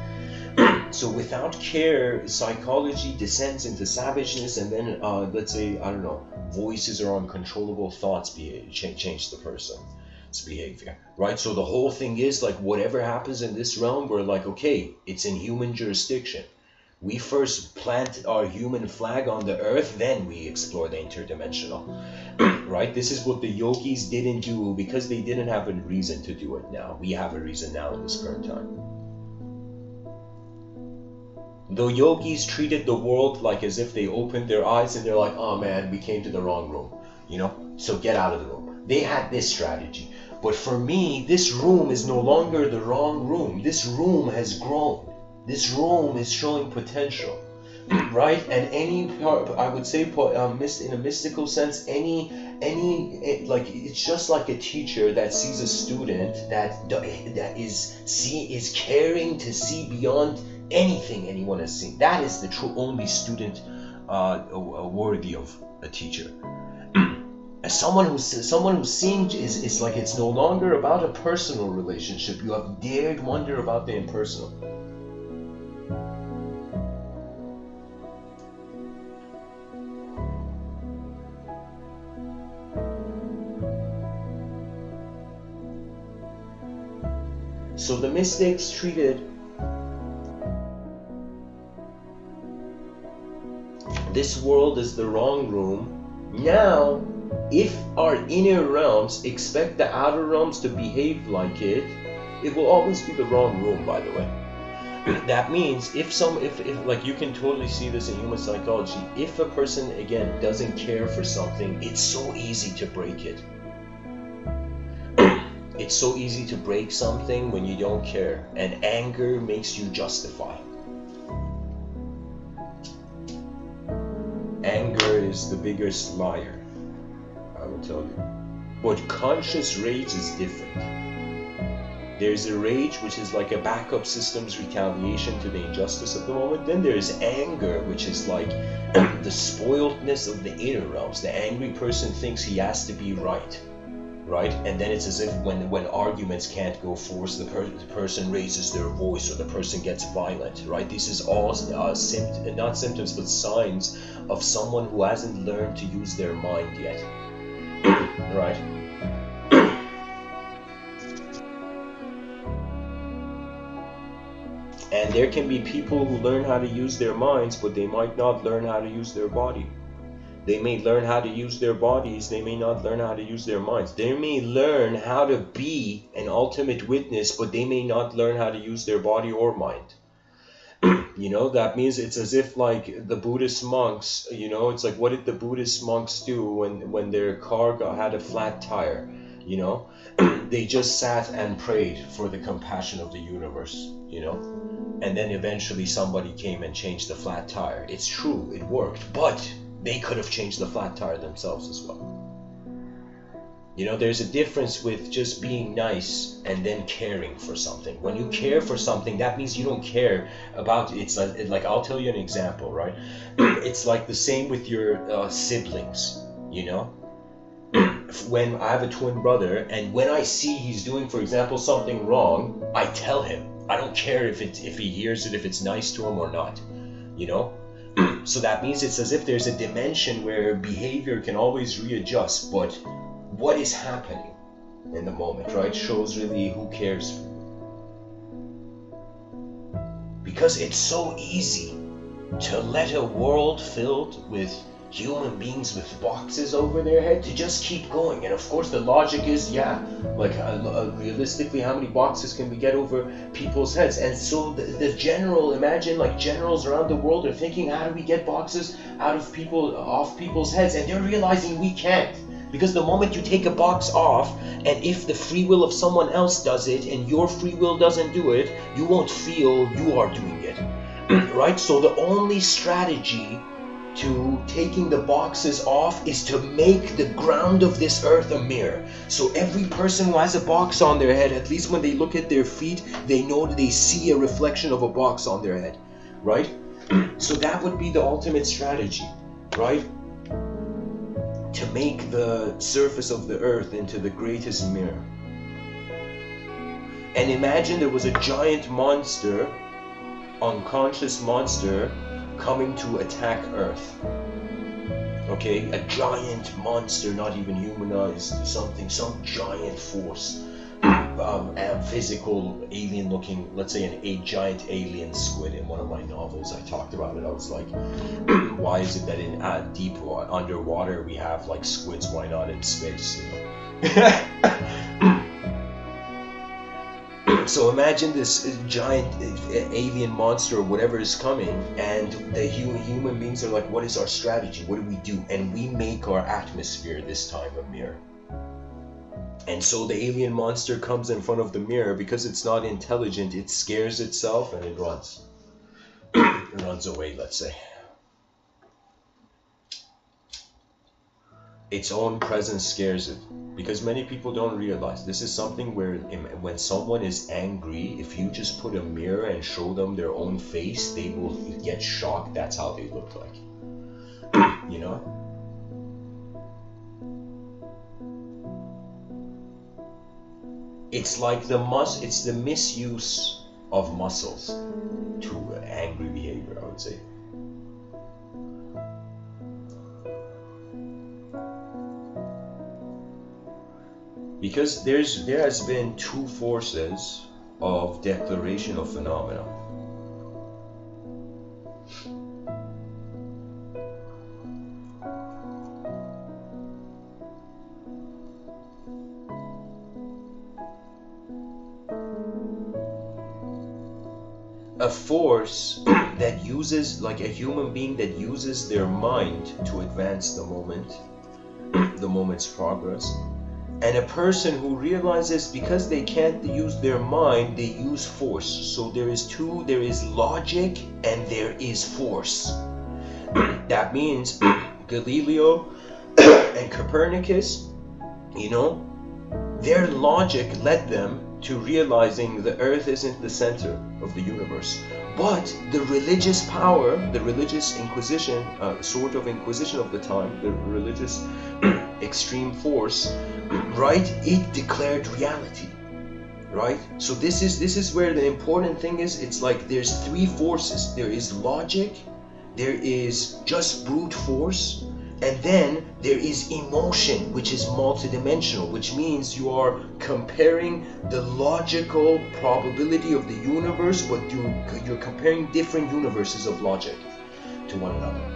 So without care, psychology descends into savageness, and then let's say, I don't know, voices or uncontrollable thoughts change the person's behavior, right? So the whole thing is whatever happens in this realm, we're like, okay, it's in human jurisdiction. We first plant our human flag on the earth, then we explore the interdimensional, right? This is what the yogis didn't do because they didn't have a reason to do it now. We have a reason now in this current time. The yogis treated the world like as if they opened their eyes and they're like, oh man, we came to the wrong room, you know, so get out of the room. They had this strategy. But for me, this room is no longer the wrong room. This room has grown. This room is showing potential, right? And any part, I would say, in a mystical sense, like it's just like a teacher that sees a student that is caring to see beyond anything anyone has seen. That is the true only student worthy of a teacher. As someone who's seeing is like it's no longer about a personal relationship. You have dared wonder about the impersonal. So the mystics treated this world as the wrong room. Now, if our inner realms expect the outer realms to behave like it, it will always be the wrong room, by the way. That means if like, you can totally see this in human psychology, if a person, again, doesn't care for something, it's so easy to break it. It's so easy to break something when you don't care, and anger makes you justify. Anger is the biggest liar, I will tell you. But conscious rage is different. There's a rage which is like a backup system's retaliation to the injustice of the moment. Then there's anger, which is like the spoiledness of the inner realms. The angry person thinks he has to be right. Right? And then it's as if when arguments can't go forth, the person raises their voice or the person gets violent, right? This is all not symptoms, but signs of someone who hasn't learned to use their mind yet, right? And there can be people who learn how to use their minds, but they might not learn how to use their body. They may learn how to use their bodies, they may not learn how to use their minds. They may learn how to be an ultimate witness, but they may not learn how to use their body or mind. You know, that means it's as if like the Buddhist monks, you know, it's like, what did the Buddhist monks do when their car had a flat tire? You know, they just sat and prayed for the compassion of the universe, you know, and then eventually somebody came and changed the flat tire. It's true, it worked, but they could have changed the flat tire themselves as well. You know, there's a difference with just being nice and then caring for something. When you care for something, that means you don't care about it. It's like I'll tell you an example, right? It's like the same with your siblings, you know? When I have a twin brother, and when I see he's doing, for example, something wrong, I tell him. I don't care if he hears it, if it's nice to him or not, you know? So that means it's as if there's a dimension where behavior can always readjust, but what is happening in the moment, right, shows really who cares for you. Because it's so easy to let a world filled with human beings with boxes over their head to just keep going. And of course the logic is, yeah, like realistically, how many boxes can we get over people's heads? And so the general, imagine like generals around the world are thinking, how do we get boxes off people's heads? And they're realizing we can't. Because the moment you take a box off, and if the free will of someone else does it and your free will doesn't do it, you won't feel you are doing it. Right? So the only strategy to taking the boxes off is to make the ground of this earth a mirror. So every person who has a box on their head, at least when they look at their feet, they know that they see a reflection of a box on their head, right? So that would be the ultimate strategy, right? To make the surface of the earth into the greatest mirror. And imagine there was a giant monster, unconscious monster, coming to attack Earth. Okay, a giant monster, not even humanized, some giant force, physical, alien-looking, let's say a giant alien squid. In one of my novels, I talked about it. I was like, why is it that in deep underwater we have like squids? Why not in space? You know. So imagine this giant alien monster or whatever is coming, and the human beings are like, what is our strategy? What do we do? And we make our atmosphere this time a mirror. And so the alien monster comes in front of the mirror. Because it's not intelligent, it scares itself and it runs. It runs away, let's say. Its own presence scares it. Because many people don't realize this is something where when someone is angry, if you just put a mirror and show them their own face, they will get shocked. That's how they look like. You know? It's like it's the misuse of muscles to angry behavior, I would say. Because there has been two forces of declaration of phenomena. A force that uses, like a human being that uses their mind to advance the moment's progress. And a person who realizes because they can't use their mind, they use force. So there is logic and there is force. That means Galileo and Copernicus, you know, their logic led them to realizing the earth isn't the center of the universe. But the religious power, the religious inquisition, sort of inquisition of the time, the religious extreme force, right, it declared reality, right? So this is where the important thing is. It's like there's three forces. There is logic, there is just brute force, and then there is emotion, which is multidimensional, which means you are comparing the logical probability of the universe, but you're comparing different universes of logic to one another.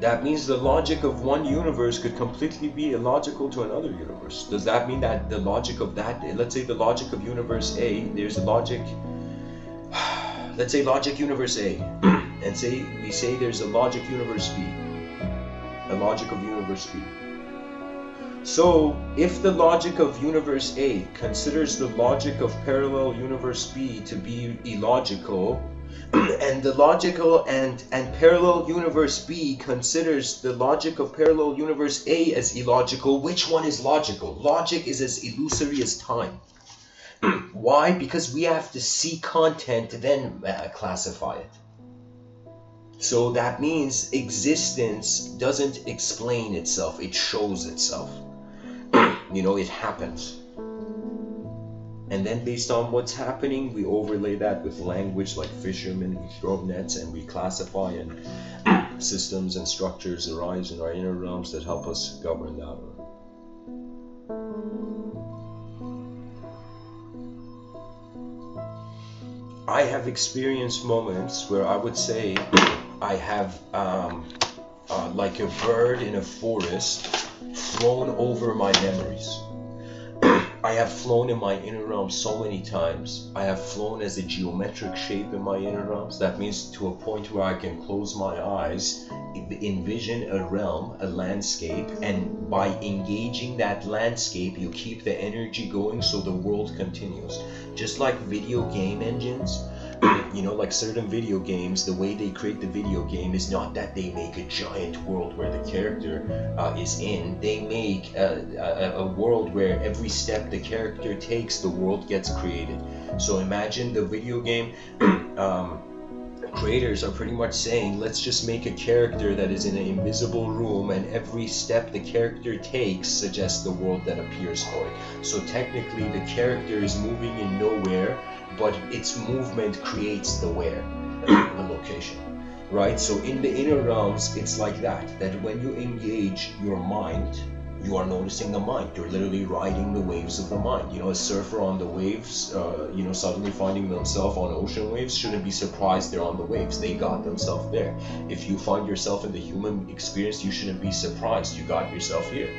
That means the logic of one universe could completely be illogical to another universe. Does that mean that the logic of that, let's say the logic of universe A, there's a logic, let's say logic universe A, and we say there's a logic universe B, a logic of universe B. So if the logic of universe A considers the logic of parallel universe B to be illogical, and the logical and parallel universe B considers the logic of parallel universe A as illogical, which one is logical? Logic is as illusory as time. Why? Because we have to see content, then classify it. So that means existence doesn't explain itself, it shows itself. You know, it happens. And then based on what's happening, we overlay that with language like fishermen, we throw nets and we classify, and systems and structures arise in our inner realms that help us govern that. I have experienced moments where I would say I have, like a bird in a forest, flown over my memories. I have flown in my inner realm so many times. I have flown as a geometric shape in my inner realms. That means to a point where I can close my eyes, envision a realm, a landscape, and by engaging that landscape, you keep the energy going so the world continues. Just like video game engines, you know, like certain video games, the way they create the video game is not that they make a giant world where the character is in. They make a world where every step the character takes, the world gets created. So imagine the video game creators are pretty much saying, let's just make a character that is in an invisible room, and every step the character takes suggests the world that appears for it. So technically the character is moving in nowhere, but its movement creates the where, the location, right? So in the inner realms, it's like that when you engage your mind, You are noticing the mind. You're literally riding the waves of the mind. You know, a surfer on the waves, you know, suddenly finding themselves on ocean waves, shouldn't be surprised they're on the waves. They got themselves there. If you find yourself in the human experience, you shouldn't be surprised you got yourself here.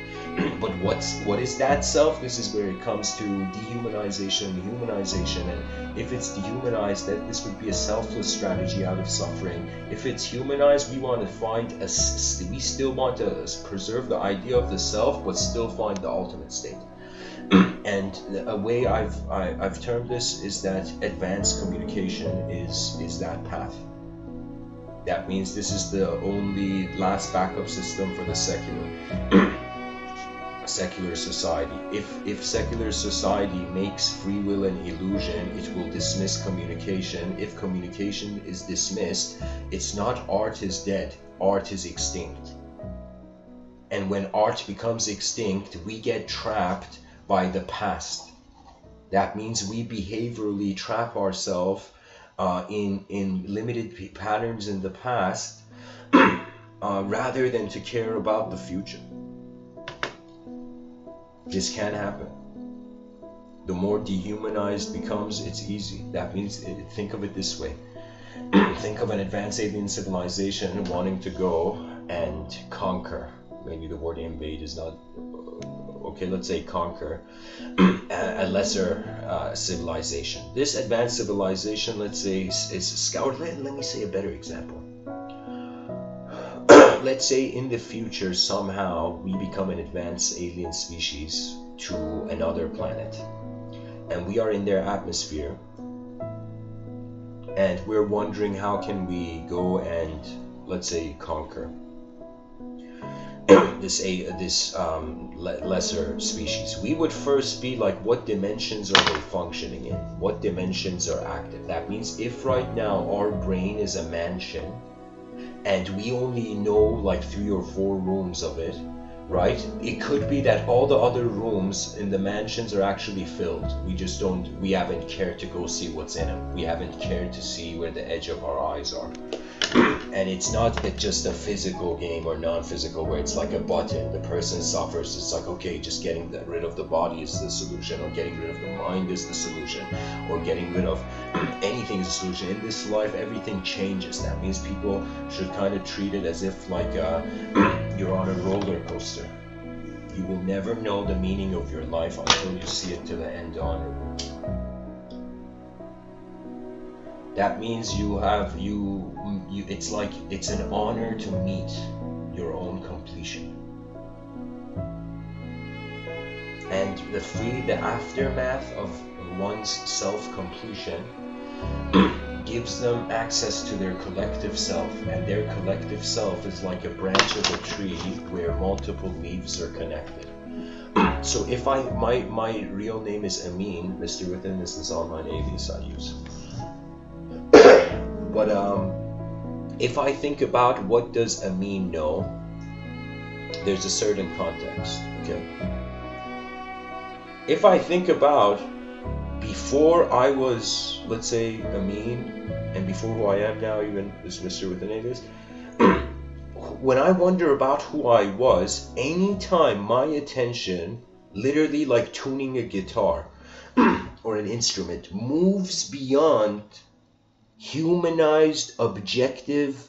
But what is that self? This is where it comes to dehumanization, humanization. And if it's dehumanized, then this would be a selfless strategy out of suffering. If it's humanized, we want to find we still want to preserve the idea of the self, but still find the ultimate state. And a way I've termed this is that advanced communication is that path. That means this is the only last backup system for the secular society. If secular society makes free will an illusion, it will dismiss communication. If communication is dismissed, it's not art is dead, art is extinct. And when art becomes extinct, we get trapped by the past. That means we behaviorally trap ourselves in limited patterns in the past rather than to care about the future. This can happen. The more dehumanized becomes, it's easy. That means, think of it this way. Think of an advanced alien civilization wanting to go and conquer. Maybe the word invade is not okay, let's say conquer a lesser civilization. This advanced civilization, let's say, is scoured. Let me say a better example. Let's say in the future somehow we become an advanced alien species to another planet, and we are in their atmosphere, and we're wondering how can we go and, let's say, conquer this lesser species. We would first be like, what dimensions are they functioning in? What dimensions are active? That means if right now our brain is a mansion and we only know like 3 or 4 rooms of it, right? It could be that all the other rooms in the mansions are actually filled. We haven't cared to go see what's in them. We haven't cared to see where the edge of our eyes are. And it's not just a physical game or non-physical where it's like a button. The person suffers. It's like, okay, just getting rid of the body is the solution, or getting rid of the mind is the solution, or getting rid of anything is the solution. In this life, everything changes. That means people should kind of treat it as if like you're on a roller coaster. You will never know the meaning of your life until you see it to the end on. That means it's like it's an honor to meet your own completion. And the aftermath of one's self-completion gives them access to their collective self, and their collective self is like a branch of a tree where multiple leaves are connected. So if my real name is Amin, Mr.Within is this online alias I use. But if I think about what does Amin know, there's a certain context, okay? If I think about before I was, let's say, Amin, and before who I am now, even as Mr.Within alias, when I wonder about who I was, anytime my attention, literally like tuning a guitar or an instrument, moves beyond humanized objective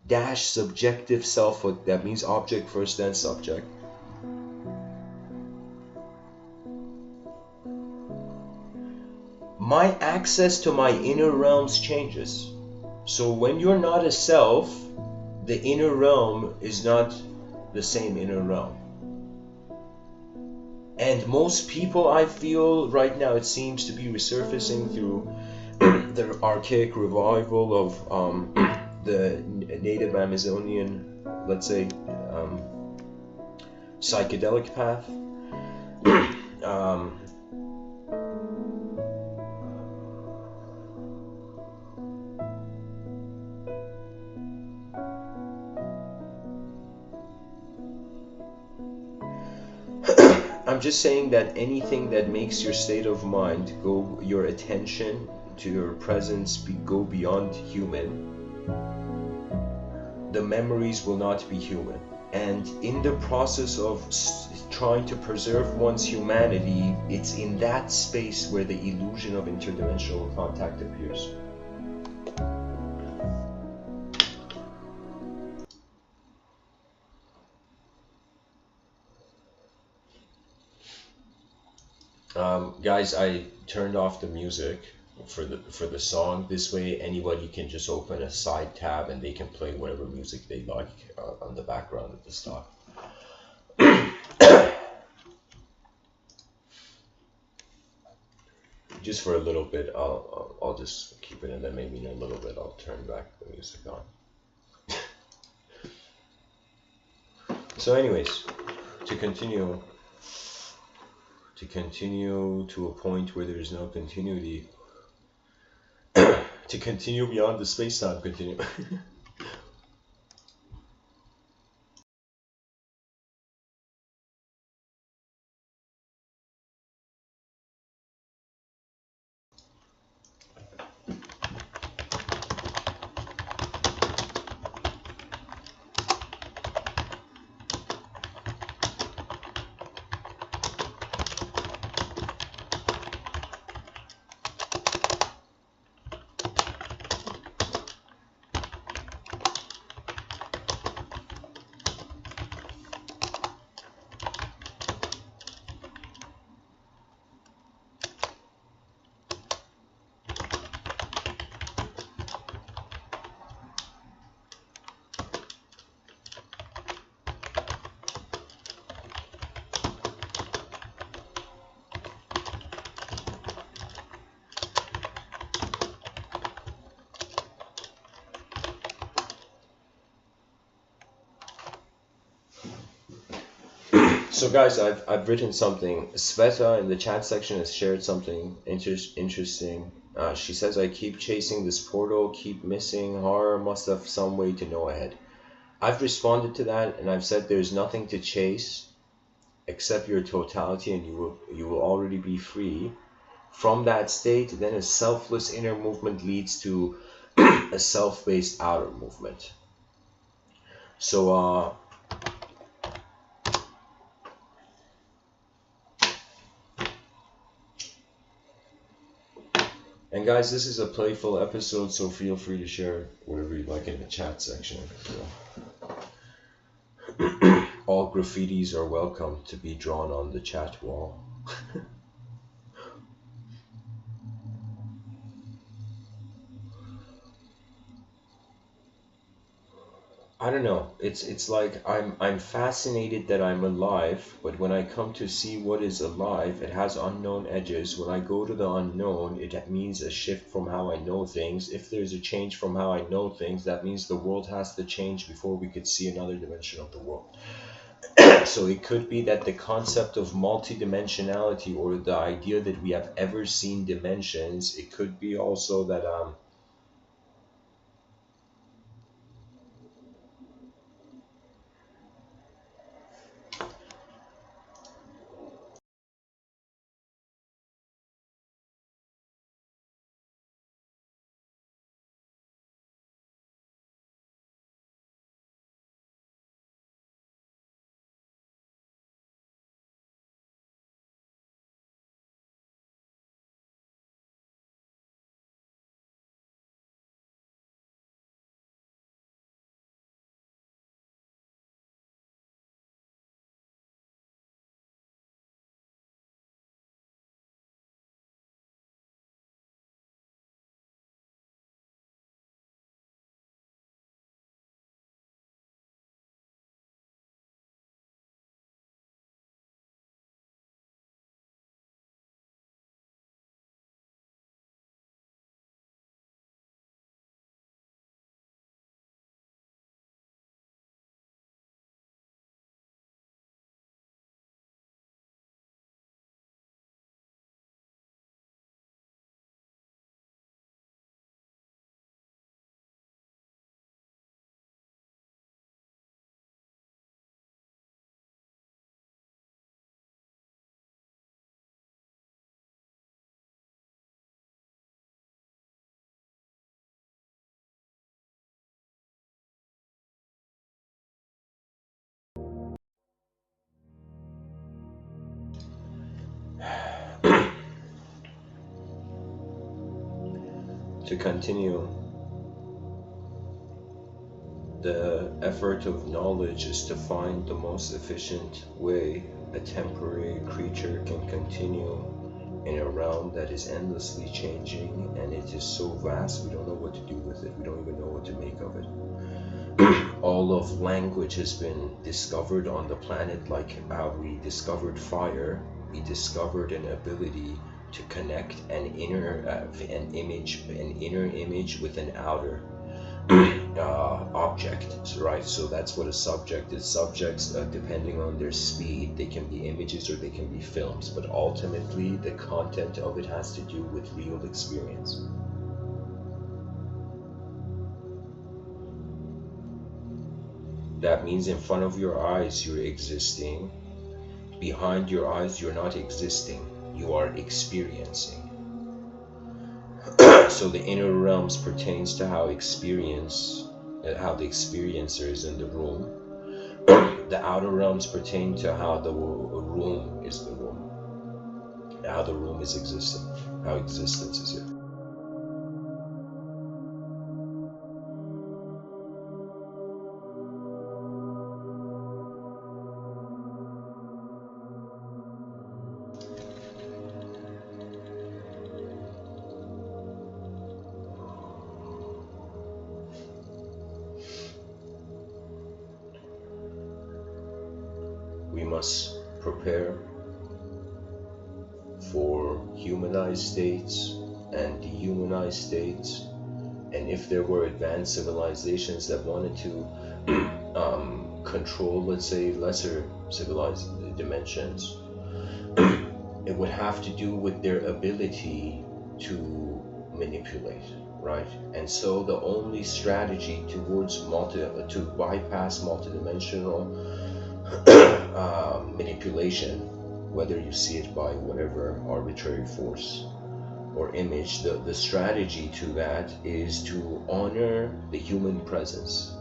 dash subjective selfhood, that means object first then subject, my access to my inner realms changes. So when you're not a self, the inner realm is not the same inner realm. And most people, I feel right now, it seems to be resurfacing through the archaic revival of the native Amazonian, let's say, psychedelic path. I'm just saying that anything that makes your state of mind go, your attention to your presence go beyond human, the memories will not be human. And in the process of trying to preserve one's humanity, it's in that space where the illusion of interdimensional contact appears. Guys, I turned off the music for the song. This way, anybody can just open a side tab and they can play whatever music they like on the background of the stock. Just for a little bit, I'll just keep it, and then maybe in a little bit I'll turn back the music on. So, anyways, to continue to a point where there is no continuity, to continue beyond the space-time continuum. So guys, I've written something. Sveta in the chat section has shared something interesting. She says, I keep chasing this portal, keep missing. Horror must have some way to know ahead. I've responded to that, and I've said there's nothing to chase except your totality, and you will already be free. From that state, then a selfless inner movement leads to a self-based outer movement. So and guys, this is a playful episode, so feel free to share whatever you like in the chat section. All graffitis are welcome to be drawn on the chat wall. I don't know. It's like I'm fascinated that I'm alive, but when I come to see what is alive, it has unknown edges. When I go to the unknown, it means a shift from how I know things. If there's a change from how I know things, that means the world has to change before we could see another dimension of the world. So it could be that the concept of multidimensionality, or the idea that we have ever seen dimensions, it could be also that To continue, the effort of knowledge is to find the most efficient way a temporary creature can continue in a realm that is endlessly changing, and it is so vast we don't know what to do with it. We don't even know what to make of it. All of language has been discovered on the planet, like how we discovered fire. We discovered an ability to connect an inner image with an outer object, right? So that's what a subject is. Subjects, depending on their speed, they can be images or they can be films, but ultimately the content of it has to do with real experience. That means in front of your eyes you're existing, behind your eyes you're not existing, you are experiencing. So the inner realms pertains to how the experiencer is in the room. The outer realms pertain to how the room is the room, how the room is existing, how existence is here. We must prepare for humanized states and dehumanized states, and if there were advanced civilizations that wanted to control, let's say, lesser civilized dimensions, it would have to do with their ability to manipulate, right? And so the only strategy towards to bypass multidimensional manipulation, whether you see it by whatever arbitrary force or image, the strategy to that is to honor the human presence.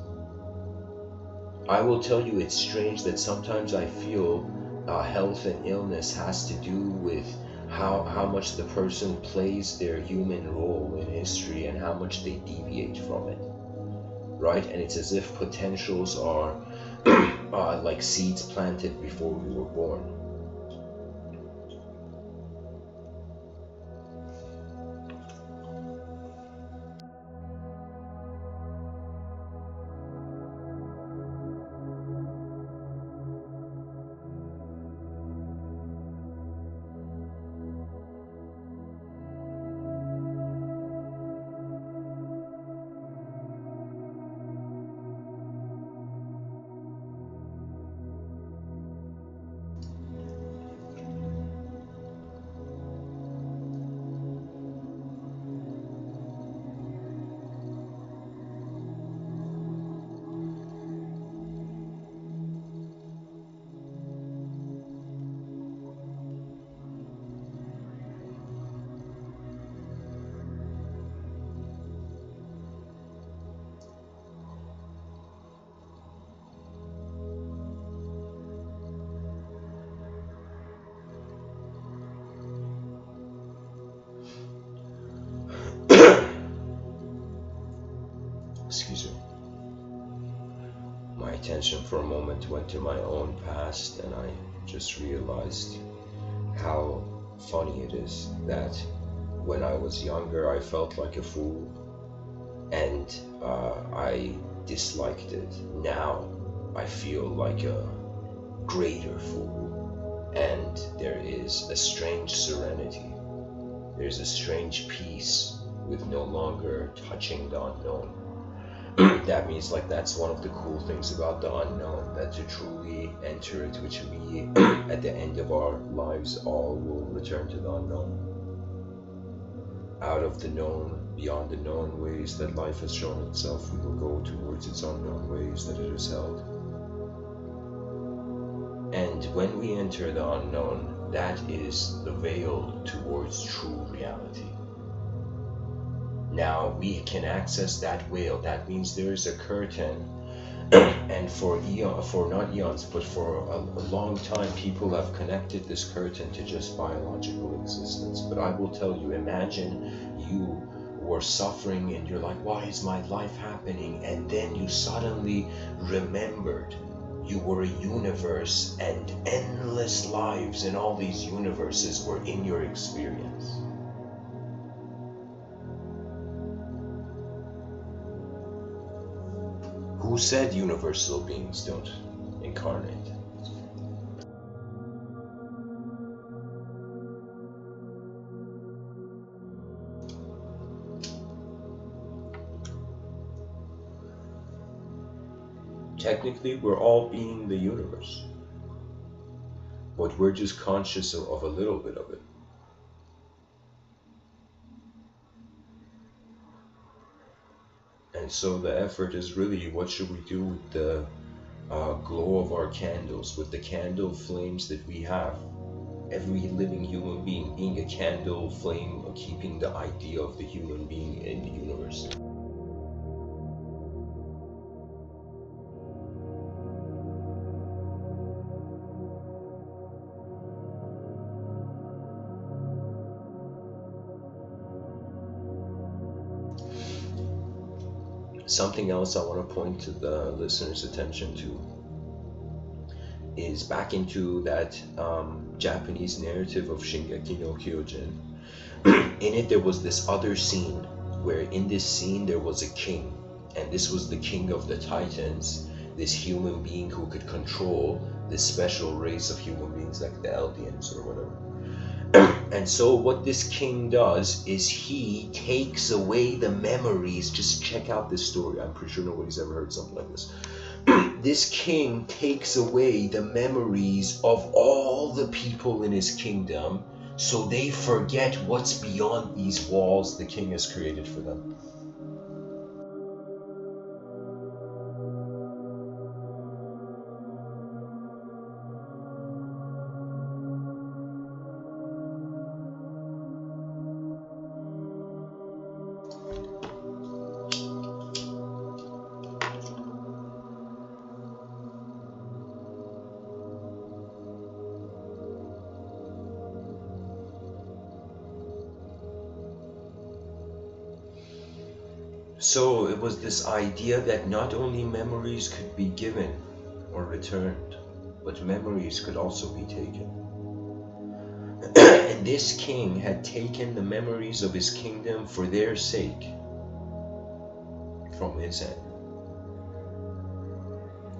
I will tell you, it's strange that sometimes I feel health and illness has to do with how much the person plays their human role in history and how much they deviate from it, right? And it's as if potentials are like seeds planted before we were born. Excuse me. My attention for a moment went to my own past, and I just realized how funny it is that when I was younger I felt like a fool, and I disliked it. Now I feel like a greater fool, and there is a strange serenity. There's a strange peace with no longer touching the unknown. That means, like, that's one of the cool things about the unknown, that to truly enter it, which we at the end of our lives all will return to the unknown. Out of the known, beyond the known ways that life has shown itself, we will go towards its unknown ways that it has held. And when we enter the unknown, that is the veil towards true reality. Now we can access that veil. That means there is a curtain, and for not eons, but for a long time, people have connected this curtain to just biological existence. But I will tell you, imagine you who are suffering, and you're like, why is my life happening? And then you suddenly remembered you were a universe, and endless lives in all these universes were in your experience. Who said universal beings don't incarnate? Technically, we're all being the universe, but we're just conscious of a little bit of it. And so the effort is really, what should we do with the glow of our candles, with the candle flames that we have? Every living human being a candle flame, keeping the idea of the human being in the universe. Something else I want to point to the listener's attention to is back into that Japanese narrative of Shingeki no Kyojin. In it, there was this other scene where in this scene there was a king, and this was the king of the Titans, this human being who could control this special race of human beings like the Eldians or whatever. And so what this king does is he takes away the memories. Just check out this story. I'm pretty sure nobody's ever heard something like this. This king takes away the memories of all the people in his kingdom, so they forget what's beyond these walls the king has created for them. So it was this idea that not only memories could be given or returned, but memories could also be taken. And this king had taken the memories of his kingdom for their sake from his end.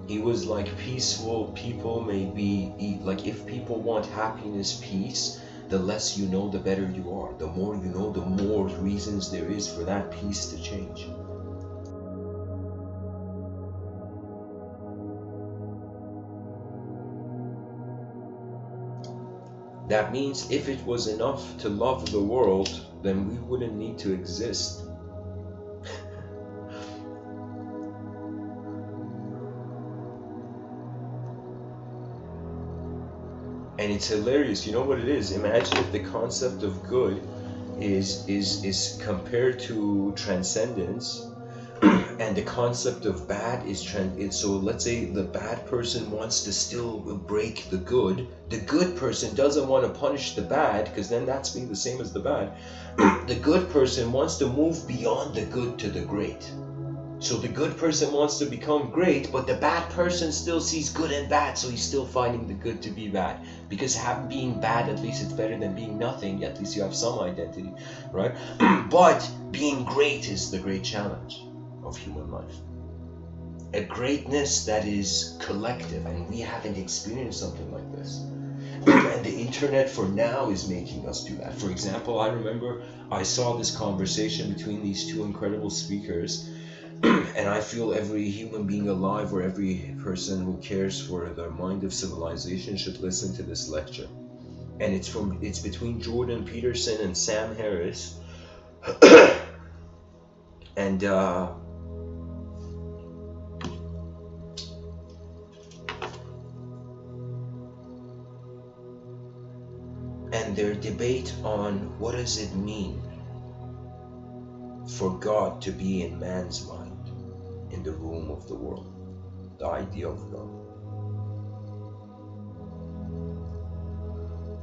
He was like, peaceful people may be, like, if people want happiness, peace, the less you know, the better you are. The more you know, the more reasons there is for that peace to change. That means if it was enough to love the world, then we wouldn't need to exist. And it's hilarious. You know what it is? Imagine if the concept of good is compared to transcendence, and the concept of bad is so let's say the bad person wants to still break the good person doesn't want to punish the bad, because then that's being the same as the bad. The good person wants to move beyond the good to the great. So the good person wants to become great, but the bad person still sees good and bad, so he's still finding the good to be bad. Because being bad, at least it's better than being nothing. At least you have some identity, right? But being great is the great challenge of human life. A greatness that is collective, and we haven't experienced something like this. And the internet for now is making us do that. For example, I remember I saw this conversation between these two incredible speakers, and I feel every human being alive, or every person who cares for the mind of civilization, should listen to this lecture. And it's between Jordan Peterson and Sam Harris. And their debate on what does it mean for God to be in man's mind, in the room of the world, the idea of God.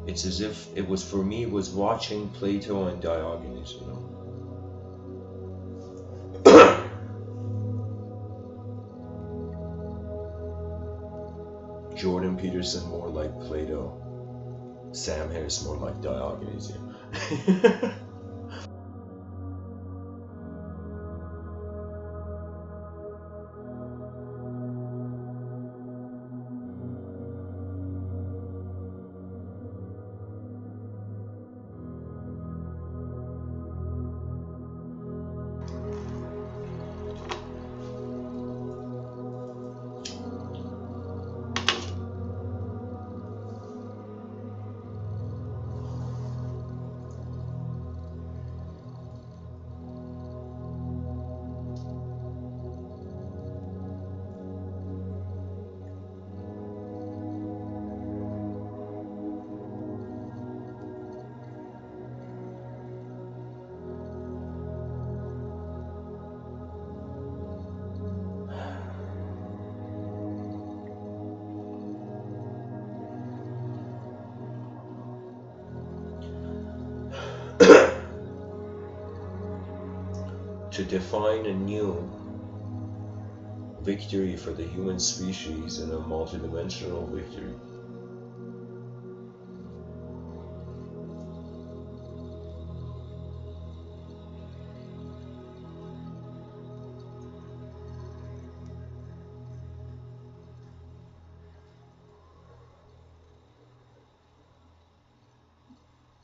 It's as if it was, for me, was watching Plato and Diogenes, you know. Jordan Peterson more like Plato. Sam Harris more like Diogenes. Yeah. To define a new victory for the human species and a multidimensional victory.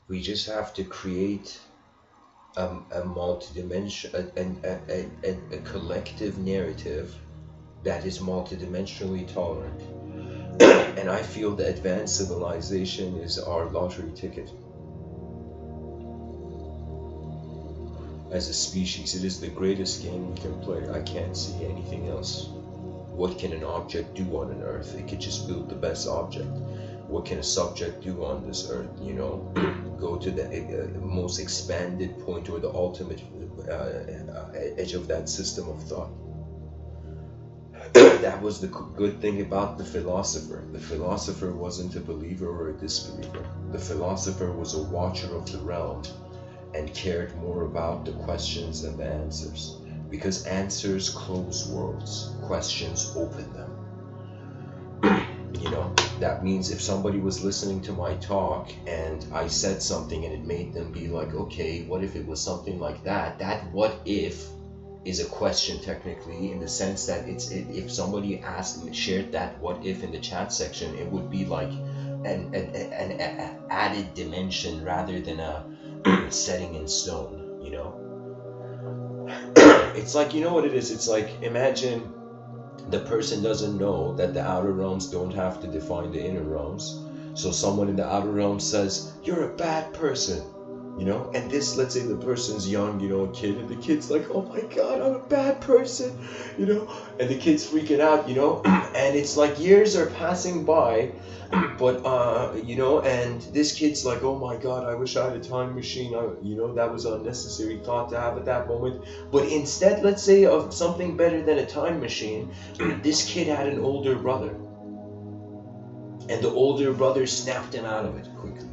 We just have to create a multi-dimension, a collective narrative that is multidimensionally tolerant. And I feel the advanced civilization is our lottery ticket. As a species, it is the greatest game we can play. I can't see anything else. What can an object do on an earth? It could just build the best object. What can a subject do on this earth? You know, go to the most expanded point or the ultimate edge of that system of thought. That was the good thing about the philosopher. The philosopher wasn't a believer or a disbeliever. The philosopher was a watcher of the realm and cared more about the questions than the answers. Because answers close worlds, questions open them. You know, that means if somebody was listening to my talk and I said something and it made them be like, okay, what if it was something like that? That what if is a question technically, in the sense that if somebody asked and shared that what if in the chat section, it would be like an added dimension rather than a setting in stone, you know? It's like, you know what it is? It's like, imagine the person doesn't know that the outer realms don't have to define the inner realms. So someone in the outer realms says, you're a bad person, you know? And this, let's say the person's young, you know, a kid, and the kid's like, oh my God, I'm a bad person, you know? And the kid's freaking out, you know? And it's like years are passing by, but, you know, and this kid's like, oh my God, I wish I had a time machine. You know, that was an unnecessary thought to have at that moment. But instead, let's say of something better than a time machine, this kid had an older brother. And the older brother snapped him out of it quickly.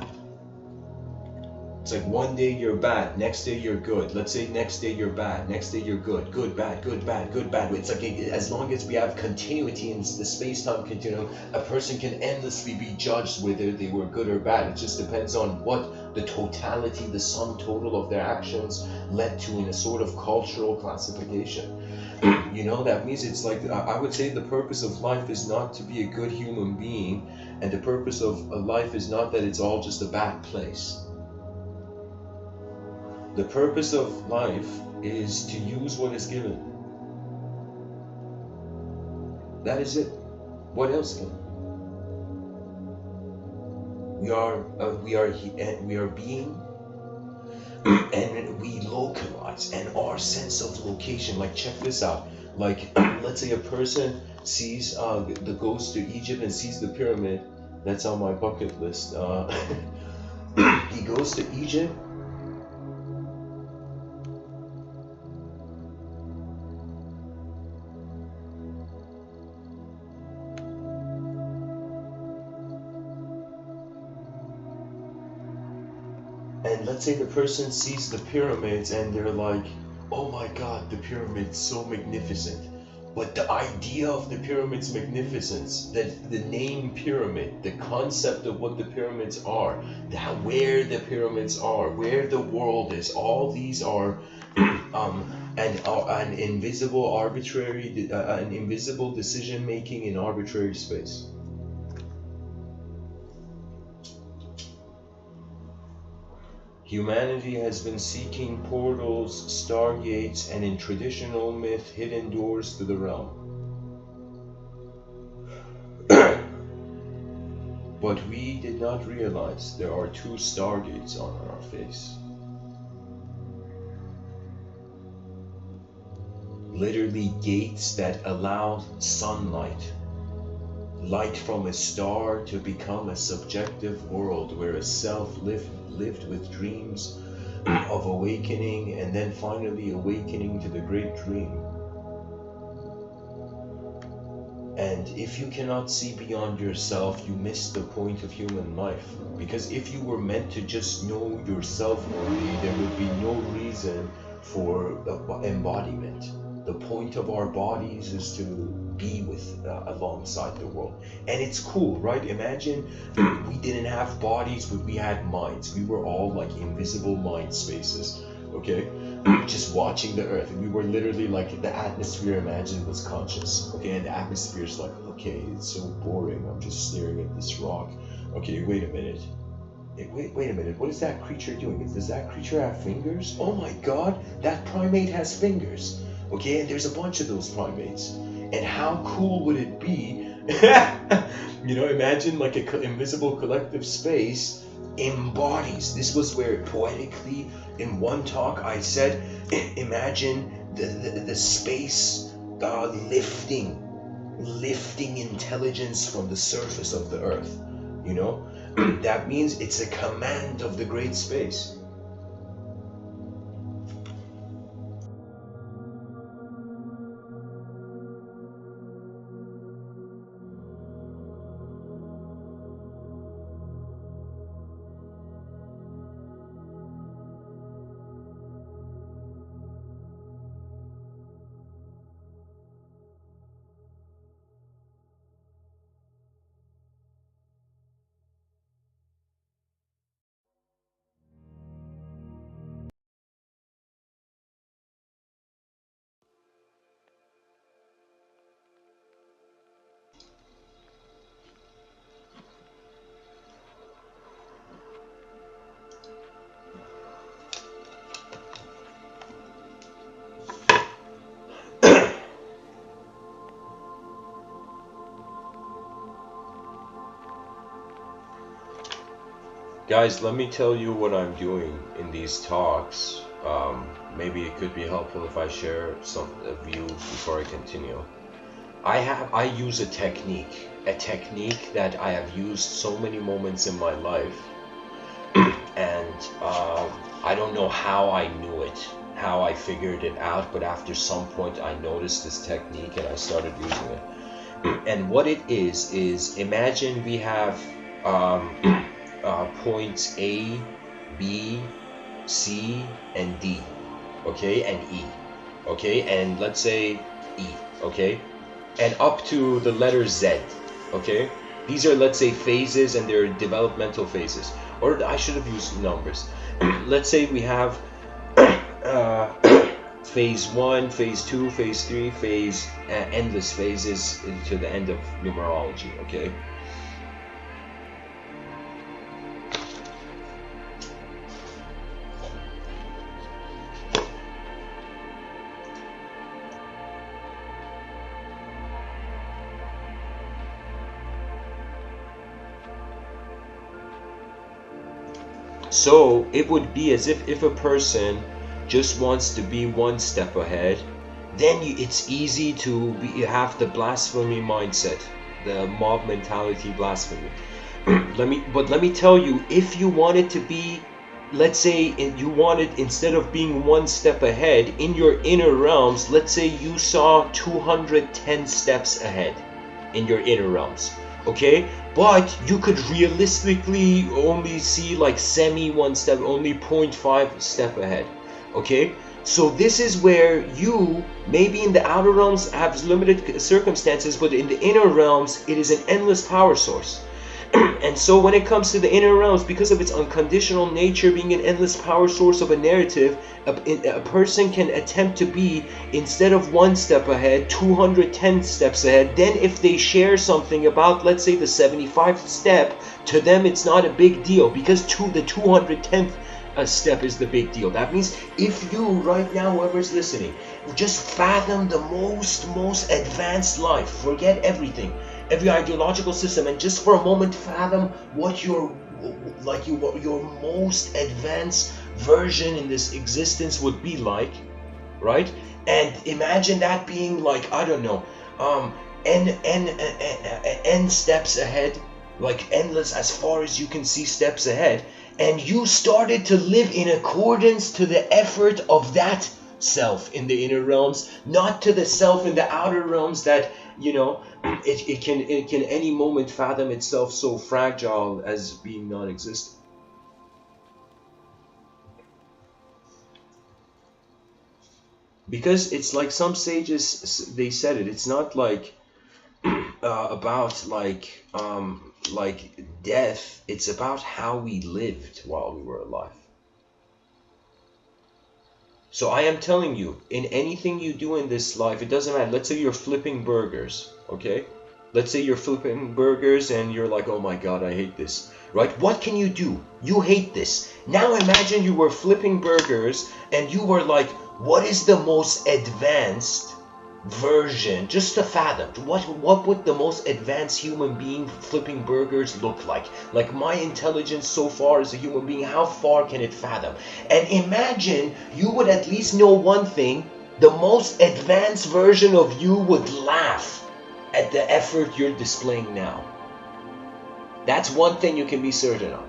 It's like one day you're bad, next day you're good. Let's say next day you're bad, next day you're good. Good, bad, good, bad, good, bad. It's like as long as we have continuity in the space-time continuum, a person can endlessly be judged whether they were good or bad. It just depends on what the totality, the sum total of their actions led to in a sort of cultural classification. You know, that means it's like, I would say the purpose of life is not to be a good human being, and the purpose of life is not that it's all just a bad place. The purpose of life is to use what is given. That is it. What else can? We are being, and we localize, and our sense of location. Like, check this out. Like, let's say a person sees the goes to Egypt and sees the pyramid. That's on my bucket list. He goes to Egypt. And let's say the person sees the pyramids and they're like, oh my God, the pyramid's so magnificent. But the idea of the pyramid's magnificence, that the name pyramid, the concept of what the pyramids are, where the pyramids are, where the world is, all these are an invisible arbitrary, an invisible decision making in arbitrary space. Humanity has been seeking portals, stargates, and in traditional myth, hidden doors to the realm. But we did not realize there are two stargates on our face. Literally gates that allow sunlight, light from a star, to become a subjective world where a self lived with dreams of awakening, and then finally awakening to the great dream. And if you cannot see beyond yourself, you miss the point of human life. Because if you were meant to just know yourself only, there would be no reason for embodiment. The point of our bodies is to be with alongside the world. And it's cool, right? Imagine we didn't have bodies, but we had minds. We were all like invisible mind spaces, okay? Just watching the earth. And we were literally like, the atmosphere, imagine, was conscious, okay? And the atmosphere is like, okay, it's so boring, I'm just staring at this rock. Okay, wait a minute. Wait a minute, what is that creature doing? Does that creature have fingers? Oh my god, that primate has fingers. Okay, and there's a bunch of those primates. And how cool would it be? You know, imagine like an invisible collective space embodies. This was where poetically in one talk I said, imagine the space lifting intelligence from the surface of the earth. You know, that means it's a command of the great space. Guys, let me tell you what I'm doing in these talks. Maybe it could be helpful if I share a view before I continue. I use a technique that I have used so many moments in my life, and I don't know how I knew it, how I figured it out, but after some point I noticed this technique and I started using it. And what it is imagine we have points A, B, C, and D, okay, and E, okay, and let's say E, okay, and up to the letter Z, okay. These are, let's say, phases, and they're developmental phases, or I should have used numbers. Let's say we have phase 1, phase 2, phase 3, endless phases to the end of numerology, okay. So it would be as if a person just wants to be one step ahead, then it's easy to have the blasphemy mindset, the mob mentality blasphemy. Let me tell you, if you wanted to be, let's say you wanted, instead of being one step ahead in your inner realms, let's say you saw 210 steps ahead in your inner realms, okay, but you could realistically only see like one step, only 0.5 step ahead, okay. So this is where you, maybe in the outer realms, have limited circumstances, but in the inner realms, it is an endless power source. And so when it comes to the inner realms, because of its unconditional nature being an endless power source of a narrative, a person can attempt to be, instead of 1 step ahead, 210 steps ahead. Then if they share something about, let's say, the 75th step, to them it's not a big deal, because the 210th step is the big deal. That means if you right now, whoever's listening, just fathom the most advanced life, forget everything, every ideological system, and just for a moment fathom what your most advanced version in this existence would be like, right? And imagine that being like, I don't know, n steps ahead, like endless as far as you can see steps ahead, and you started to live in accordance to the effort of that self in the inner realms, not to the self in the outer realms that, you know, it can any moment fathom itself so fragile as being non-existent. Because it's like some sages, they said it, it's not like about like death, it's about how we lived while we were alive. So I am telling you, in anything you do in this life, it doesn't matter. Let's say you're flipping burgers, okay? Let's say you're flipping burgers and you're like, oh my god, I hate this, right? What can you do? You hate this. Now imagine you were flipping burgers and you were like, what is the most advanced version, just to fathom, what would the most advanced human being flipping burgers look like? Like my intelligence so far as a human being, how far can it fathom? And imagine you would at least know one thing, the most advanced version of you would laugh at the effort you're displaying now. That's one thing you can be certain of.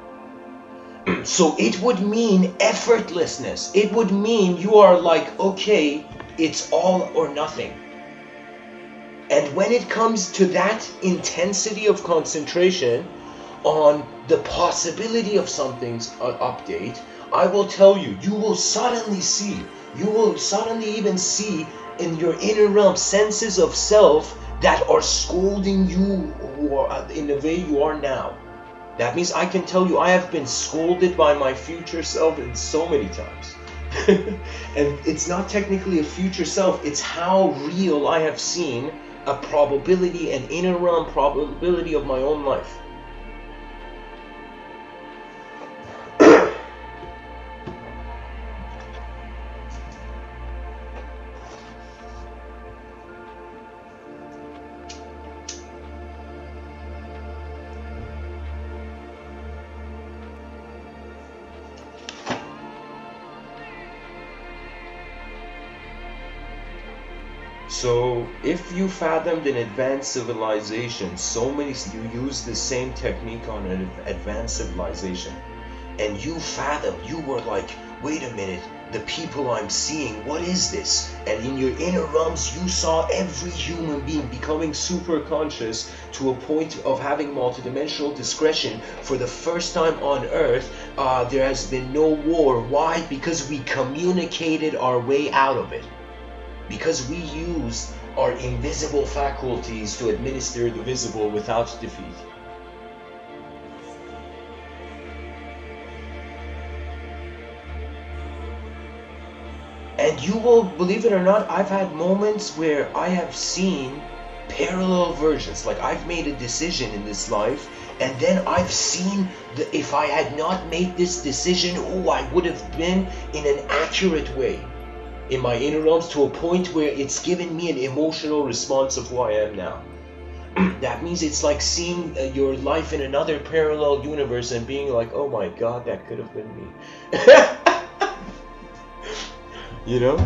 So it would mean effortlessness. It would mean you are like, okay, it's all or nothing. And when it comes to that intensity of concentration on the possibility of something's update, I will tell you, you will suddenly even see in your inner realm senses of self that are scolding you in the way you are now. That means I can tell you I have been scolded by my future self in so many times. And it's not technically a future self, it's how real I have seen a probability, an inner realm probability of my own life. So if you fathomed an advanced civilization, you use the same technique on an advanced civilization, and you fathomed, you were like, wait a minute, the people I'm seeing, what is this? And in your inner realms, you saw every human being becoming super conscious to a point of having multidimensional discretion. For the first time on Earth, there has been no war. Why? Because we communicated our way out of it. Because we used our invisible faculties to administer the visible without defeat. And you will, believe it or not, I've had moments where I have seen parallel versions. Like I've made a decision in this life, and then I've seen that if I had not made this decision, I would have been in an accurate way in my inner realms to a point where it's given me an emotional response of who I am now. That means it's like seeing your life in another parallel universe and being like, oh my god, that could have been me. You know?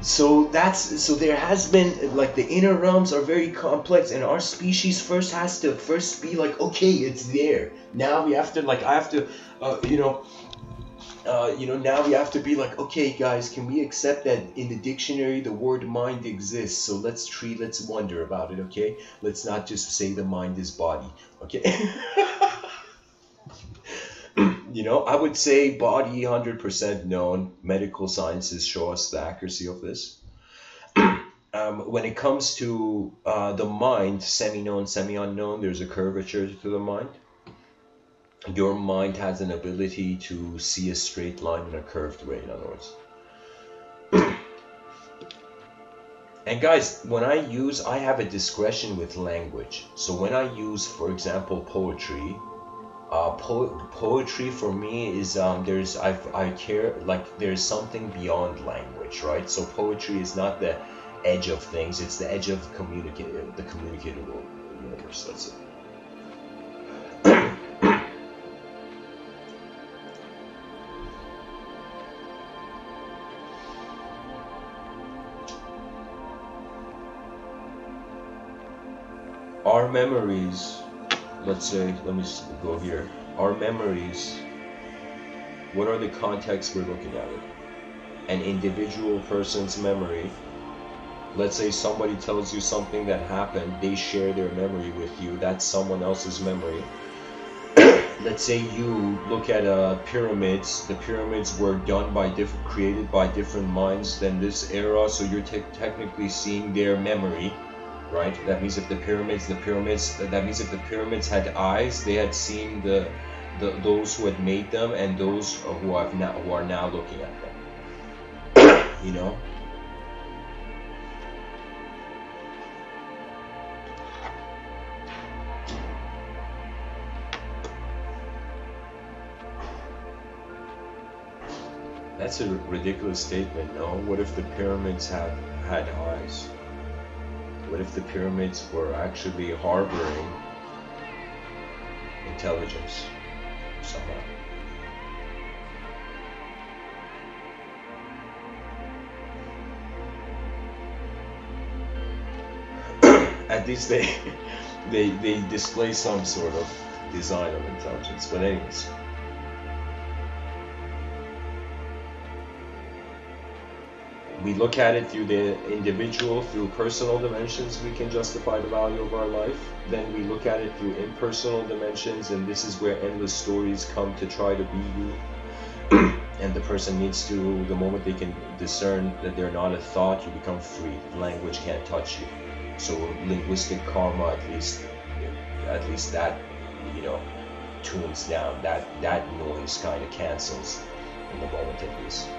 So there has been, like, the inner realms are very complex, and our species has to be like, okay, it's there. Now we have to, like, I have to, now we have to be like, okay guys, can we accept that in the dictionary the word mind exists, so let's wonder about it, okay? Let's not just say the mind is body, okay? You know, I would say body 100% known. Medical sciences show us the accuracy of this. When it comes to the mind, semi-known, semi-unknown, there's a curvature to the mind. Your mind has an ability to see a straight line in a curved way, in other words. And guys, when I have a discretion with language. So when I use, for example, poetry, poetry for me is I care, like there's something beyond language, right? So poetry is not the edge of things, it's the edge of the communicatable universe. That's it. Our memories, let's say, let me go here. Our memories, what are the contexts we're looking at it? An individual person's memory. Let's say somebody tells you something that happened, they share their memory with you, that's someone else's memory. Let's say you look at pyramids, the pyramids were done by created by different minds than this era, so you're technically seeing their memory, right? That means if the pyramids, that means if the pyramids had eyes, they had seen those who had made them and those who are now looking at them. You know? That's a ridiculous statement, no? What if the pyramids had eyes? What if the pyramids were actually harboring intelligence somehow? At least they display some sort of design of intelligence. But anyways. We look at it through the individual, through personal dimensions, we can justify the value of our life. Then we look at it through impersonal dimensions, and this is where endless stories come to try to be you. And the person needs to, the moment they can discern that they're not a thought, you become free. Language can't touch you. So linguistic karma, at least that, you know, tunes down. That noise kind of cancels in the moment at least.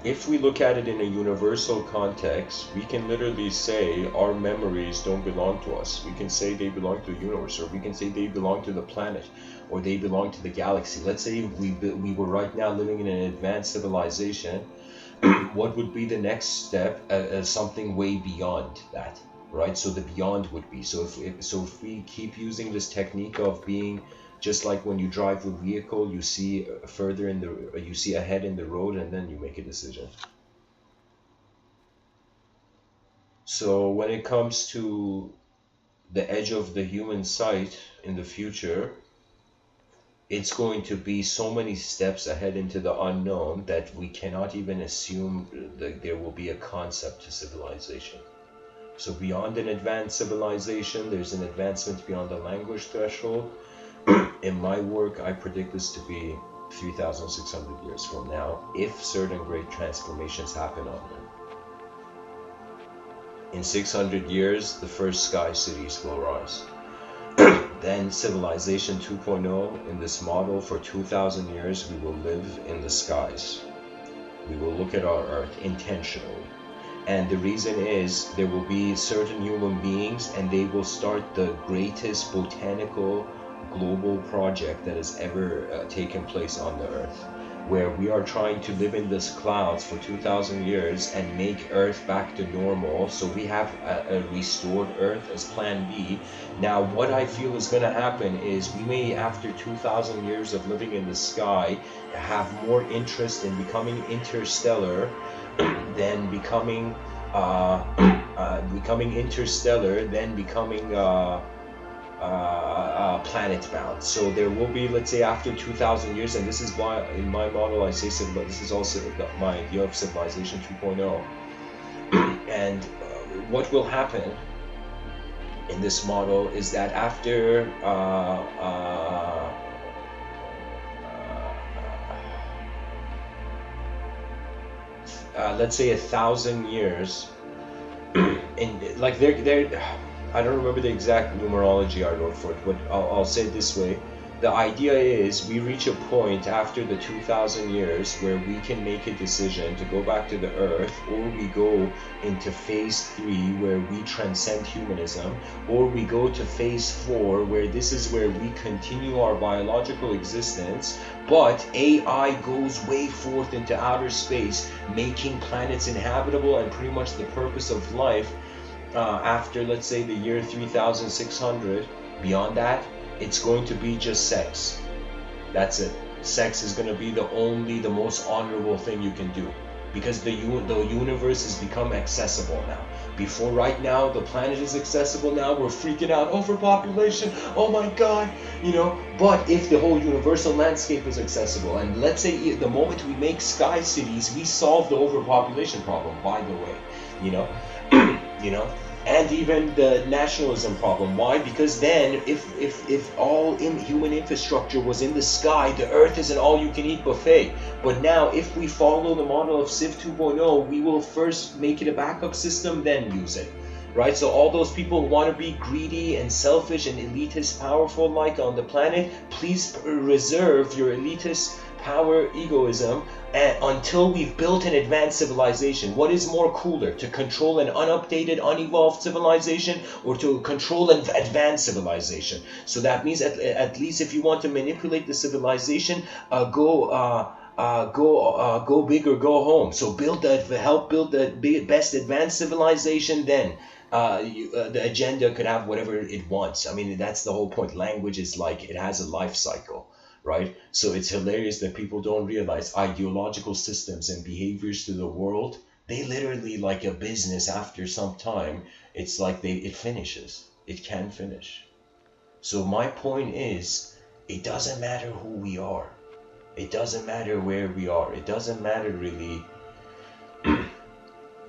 If we look at it in a universal context, we can literally say our memories don't belong to us. We can say they belong to the universe, or we can say they belong to the planet, or they belong to the galaxy. Let's say we were right now living in an advanced civilization. What would be the next step as something way beyond that, right? So the beyond would be, so if we keep using this technique of being, just like when you drive a vehicle, you see you see ahead in the road, and then you make a decision. So when it comes to the edge of the human sight in the future, it's going to be so many steps ahead into the unknown that we cannot even assume that there will be a concept to civilization. So beyond an advanced civilization, there's an advancement beyond the language threshold. In my work, I predict this to be 3,600 years from now, if certain great transformations happen on Earth. In 600 years, the first sky cities will rise. Then civilization 2.0, in this model, for 2,000 years, we will live in the skies. We will look at our Earth intentionally. And the reason is, there will be certain human beings, and they will start the greatest botanical global project that has ever taken place on the Earth, where we are trying to live in these clouds for 2,000 years and make Earth back to normal. So we have a restored Earth as plan B. Now what I feel is going to happen is we may, after 2,000 years of living in the sky, have more interest in becoming interstellar than becoming planet bound. So there will be, let's say, after 2,000 years, and this is why in my model I say this is also my idea of civilization 2.0. And what will happen in this model is that after let's say 1,000 years, in like they're I don't remember the exact numerology I wrote for it, but I'll say it this way. The idea is we reach a point after the 2,000 years where we can make a decision to go back to the earth, or we go into phase 3 where we transcend humanism, or we go to phase 4 where this is where we continue our biological existence, but AI goes way forth into outer space, making planets inhabitable, and pretty much the purpose of life after, let's say, the year 3600. Beyond that, it's going to be just sex. That's it. Sex is going to be the most honorable thing you can do, because the universe has become accessible now. Before, right now, the planet is accessible now. We're freaking out, overpopulation, oh my god, you know. But if the whole universal landscape is accessible, and let's say the moment we make sky cities, we solve the overpopulation problem, by the way, you know. You know, and even the nationalism problem. Why? Because then if all human infrastructure was in the sky, the earth is an all-you-can-eat buffet. But now if we follow the model of Civ 2.0, we will first make it a backup system, then use it, right? So all those people who want to be greedy and selfish and elitist powerful like on the planet, please reserve your elitist power egoism until we've built an advanced civilization. What is more cooler, to control an unupdated, unevolved civilization, or to control an advanced civilization? So that means at least if you want to manipulate the civilization, go big or go home. So help build the best advanced civilization, then the agenda could have whatever it wants. I mean, that's the whole point. Language is like, it has a life cycle, right? So it's hilarious that people don't realize ideological systems and behaviors to the world, they literally, like a business, after some time, it's like it finishes. It can finish. So my point is, it doesn't matter who we are. It doesn't matter where we are. It doesn't matter really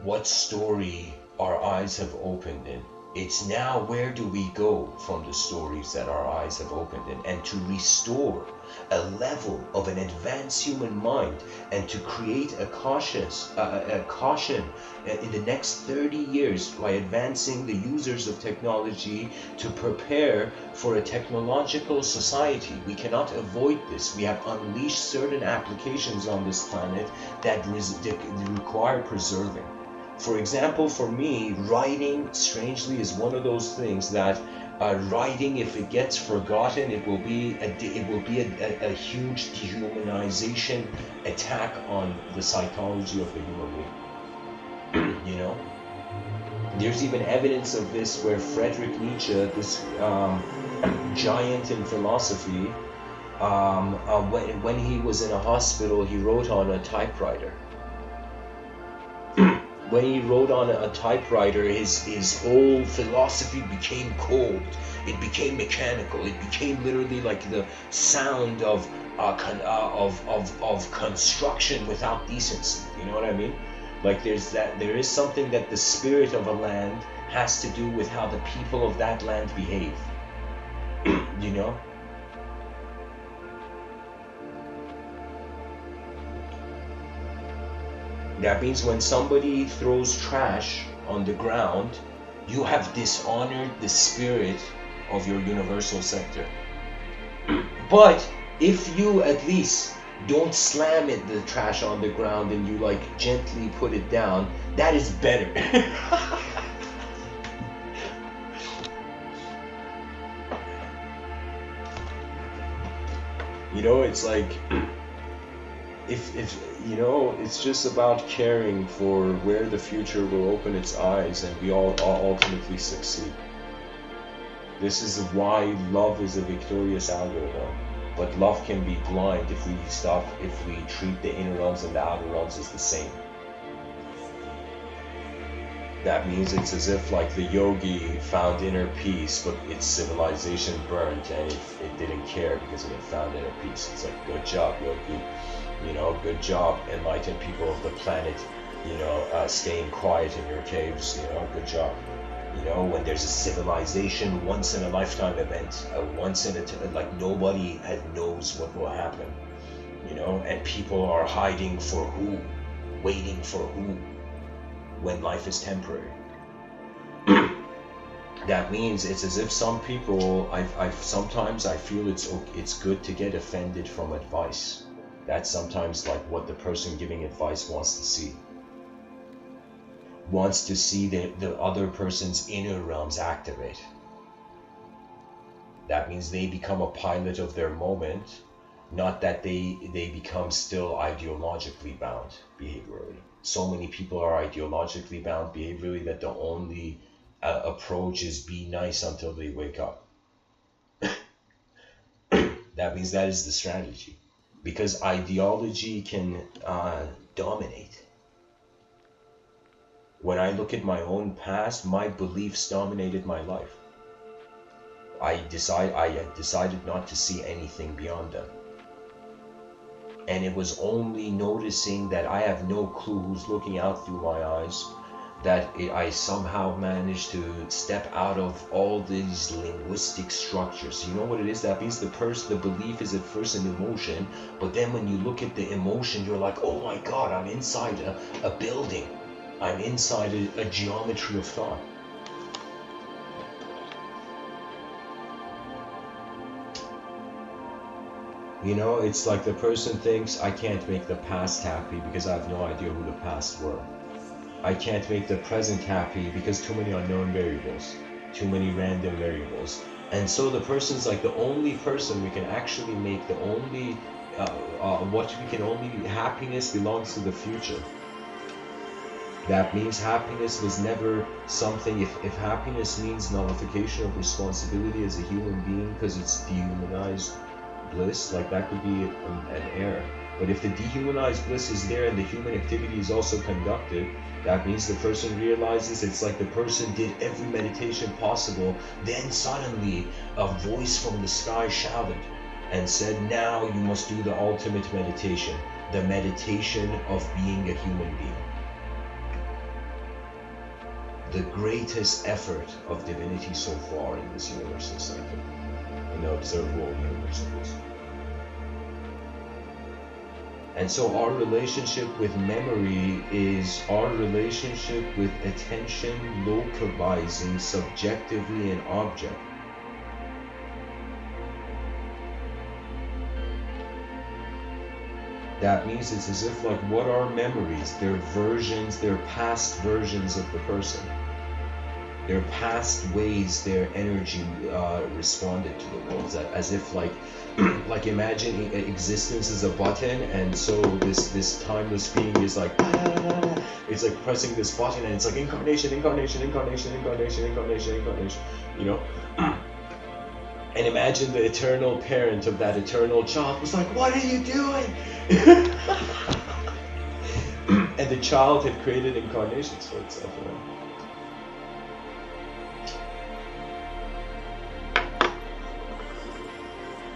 what story our eyes have opened in. It's now, where do we go from the stories that our eyes have opened in, and to restore a level of an advanced human mind, and to create a caution in the next 30 years by advancing the users of technology to prepare for a technological society. We cannot avoid this. We have unleashed certain applications on this planet that require preserving. For example, for me, writing, strangely, is one of those things that writing, if it gets forgotten, it will be a huge dehumanization attack on the psychology of the human being. You know, there's even evidence of this where Friedrich Nietzsche, this giant in philosophy, when he was in a hospital, he wrote on a typewriter. When he wrote on a typewriter, his whole philosophy became cold. It became mechanical. It became literally like the sound of construction without decency. You know what I mean? Like there is something that the spirit of a land has to do with how the people of that land behave. You know? That means when somebody throws trash on the ground, you have dishonored the spirit of your universal sector. But if you at least don't slam the trash on the ground and you like gently put it down, that is better. You know, it's like, if you know, it's just about caring for where the future will open its eyes, and we all ultimately succeed. This is why love is a victorious algorithm. But love can be blind if we treat the inner realms and the outer realms as the same. That means it's as if like the yogi found inner peace, but its civilization burnt, and it didn't care because it had found inner peace. It's like, good job, yogi. You know, good job, enlightened people of the planet. You know, staying quiet in your caves. You know, good job. You know, when there's a civilization, once in a lifetime event, like nobody knows what will happen. You know, and people are hiding for who, waiting for who, when life is temporary. That means it's as if some people, sometimes I feel it's good to get offended from advice. That's sometimes like what the person giving advice wants to see. Wants to see the other person's inner realms activate. That means they become a pilot of their moment, not that they become still ideologically bound behaviorally. So many people are ideologically bound behaviorally that the only approach is be nice until they wake up. That means that is the strategy, because ideology can dominate. When I look at my own past, my beliefs dominated my life. I decided not to see anything beyond them. And it was only noticing that I have no clue who's looking out through my eyes, that I somehow managed to step out of all these linguistic structures. You know what it is? That means the belief is at first an emotion, but then when you look at the emotion, you're like, oh my God, I'm inside a building. I'm inside a geometry of thought. You know, it's like the person thinks, I can't make the past happy because I have no idea who the past were. I can't make the present happy because too many unknown variables, too many random variables. And so the person's like, the only person we can actually make, the only, happiness belongs to the future. That means happiness was never something, if happiness means nullification of responsibility as a human being because it's dehumanized bliss, like that could be an error. But if the dehumanized bliss is there and the human activity is also conducted, that means the person realizes it's like the person did every meditation possible, then suddenly a voice from the sky shouted and said, now you must do the ultimate meditation, the meditation of being a human being. The greatest effort of divinity so far in this universal cycle, in the observable universe of this. And so our relationship with memory is our relationship with attention localizing subjectively an object. That means it's as if like what are memories? They're versions, they're past versions of the person. Their past ways their energy responded to the world, as if like like imagine existence is a button, and so this timeless being is like it's like pressing this button, and it's like incarnation, you know. And imagine the eternal parent of that eternal child was like, what are you doing? And the child had created incarnations for itself, you know?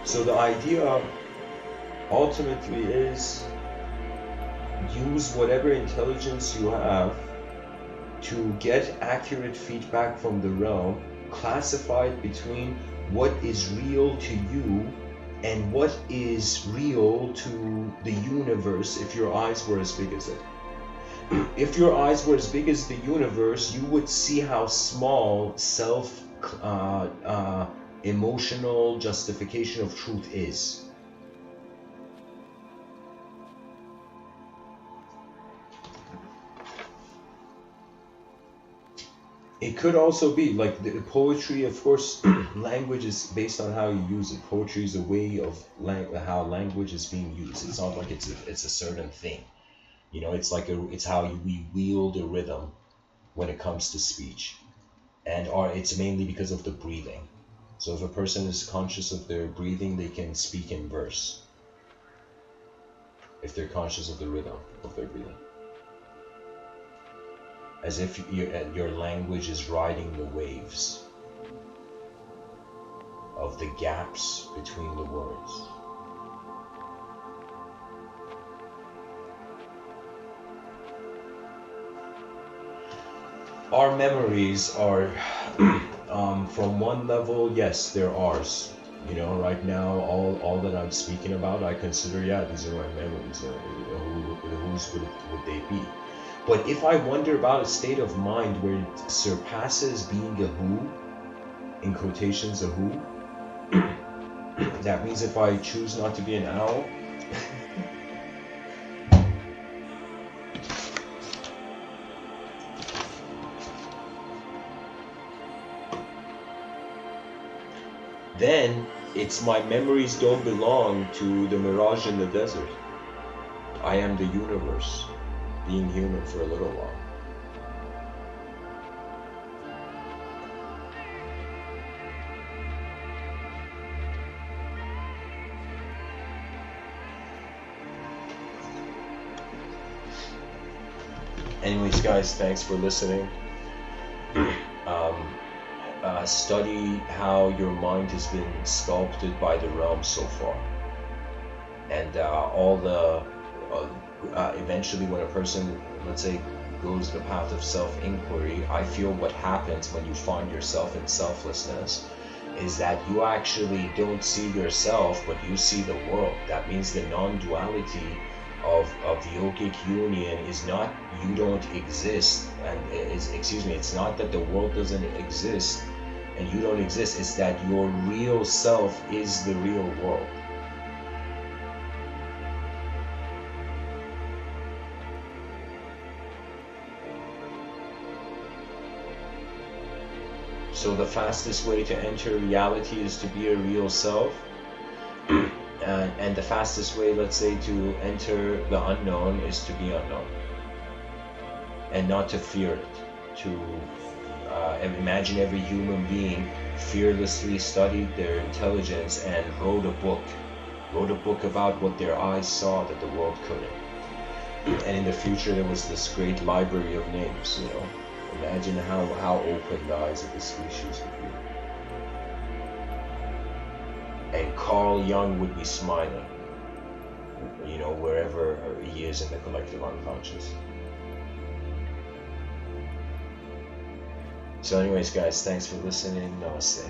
So the idea ultimately is use whatever intelligence you have to get accurate feedback from the realm, classify it between what is real to you and what is real to the universe if your eyes were as big as it. If your eyes were as big as the universe, you would see how small emotional justification of truth is. It could also be like the poetry, of course. Language is based on how you use it. Poetry is a way of how language is being used. It's not like it's a certain thing, you know. It's like it's how we wield a rhythm when it comes to speech, and it's mainly because of the breathing. So if a person is conscious of their breathing, they can speak in verse. If they're conscious of the rhythm of their breathing. as if your language is riding the waves of the gaps between the words. Our memories are, from one level, yes, they're ours. You know, right now, all that I'm speaking about, I consider, yeah, these are my memories. Whose would they be? But if I wonder about a state of mind where it surpasses being a who, in quotations, a who, that means if I choose not to be an owl, then it's my memories don't belong to the mirage in the desert. I am the universe, being human for a little while. Anyways, guys, thanks for listening. Study how your mind has been sculpted by the realm so far, and all the eventually when a person, let's say, goes the path of self-inquiry, I feel what happens when you find yourself in selflessness is that you actually don't see yourself, but you see the world. That means the non-duality of yogic union is not you don't exist, and it's not that the world doesn't exist and you don't exist, it's that your real self is the real world. So the fastest way to enter reality is to be a real self. And the fastest way, let's say, to enter the unknown is to be unknown. And not to fear it. To imagine every human being fearlessly studied their intelligence and wrote a book about what their eyes saw that the world couldn't. And in the future there was this great library of names, you know. Imagine how open the eyes of the species would be. And Carl Jung would be smiling, you know, wherever he is in the collective unconscious. So anyways, guys, thanks for listening. Namaste.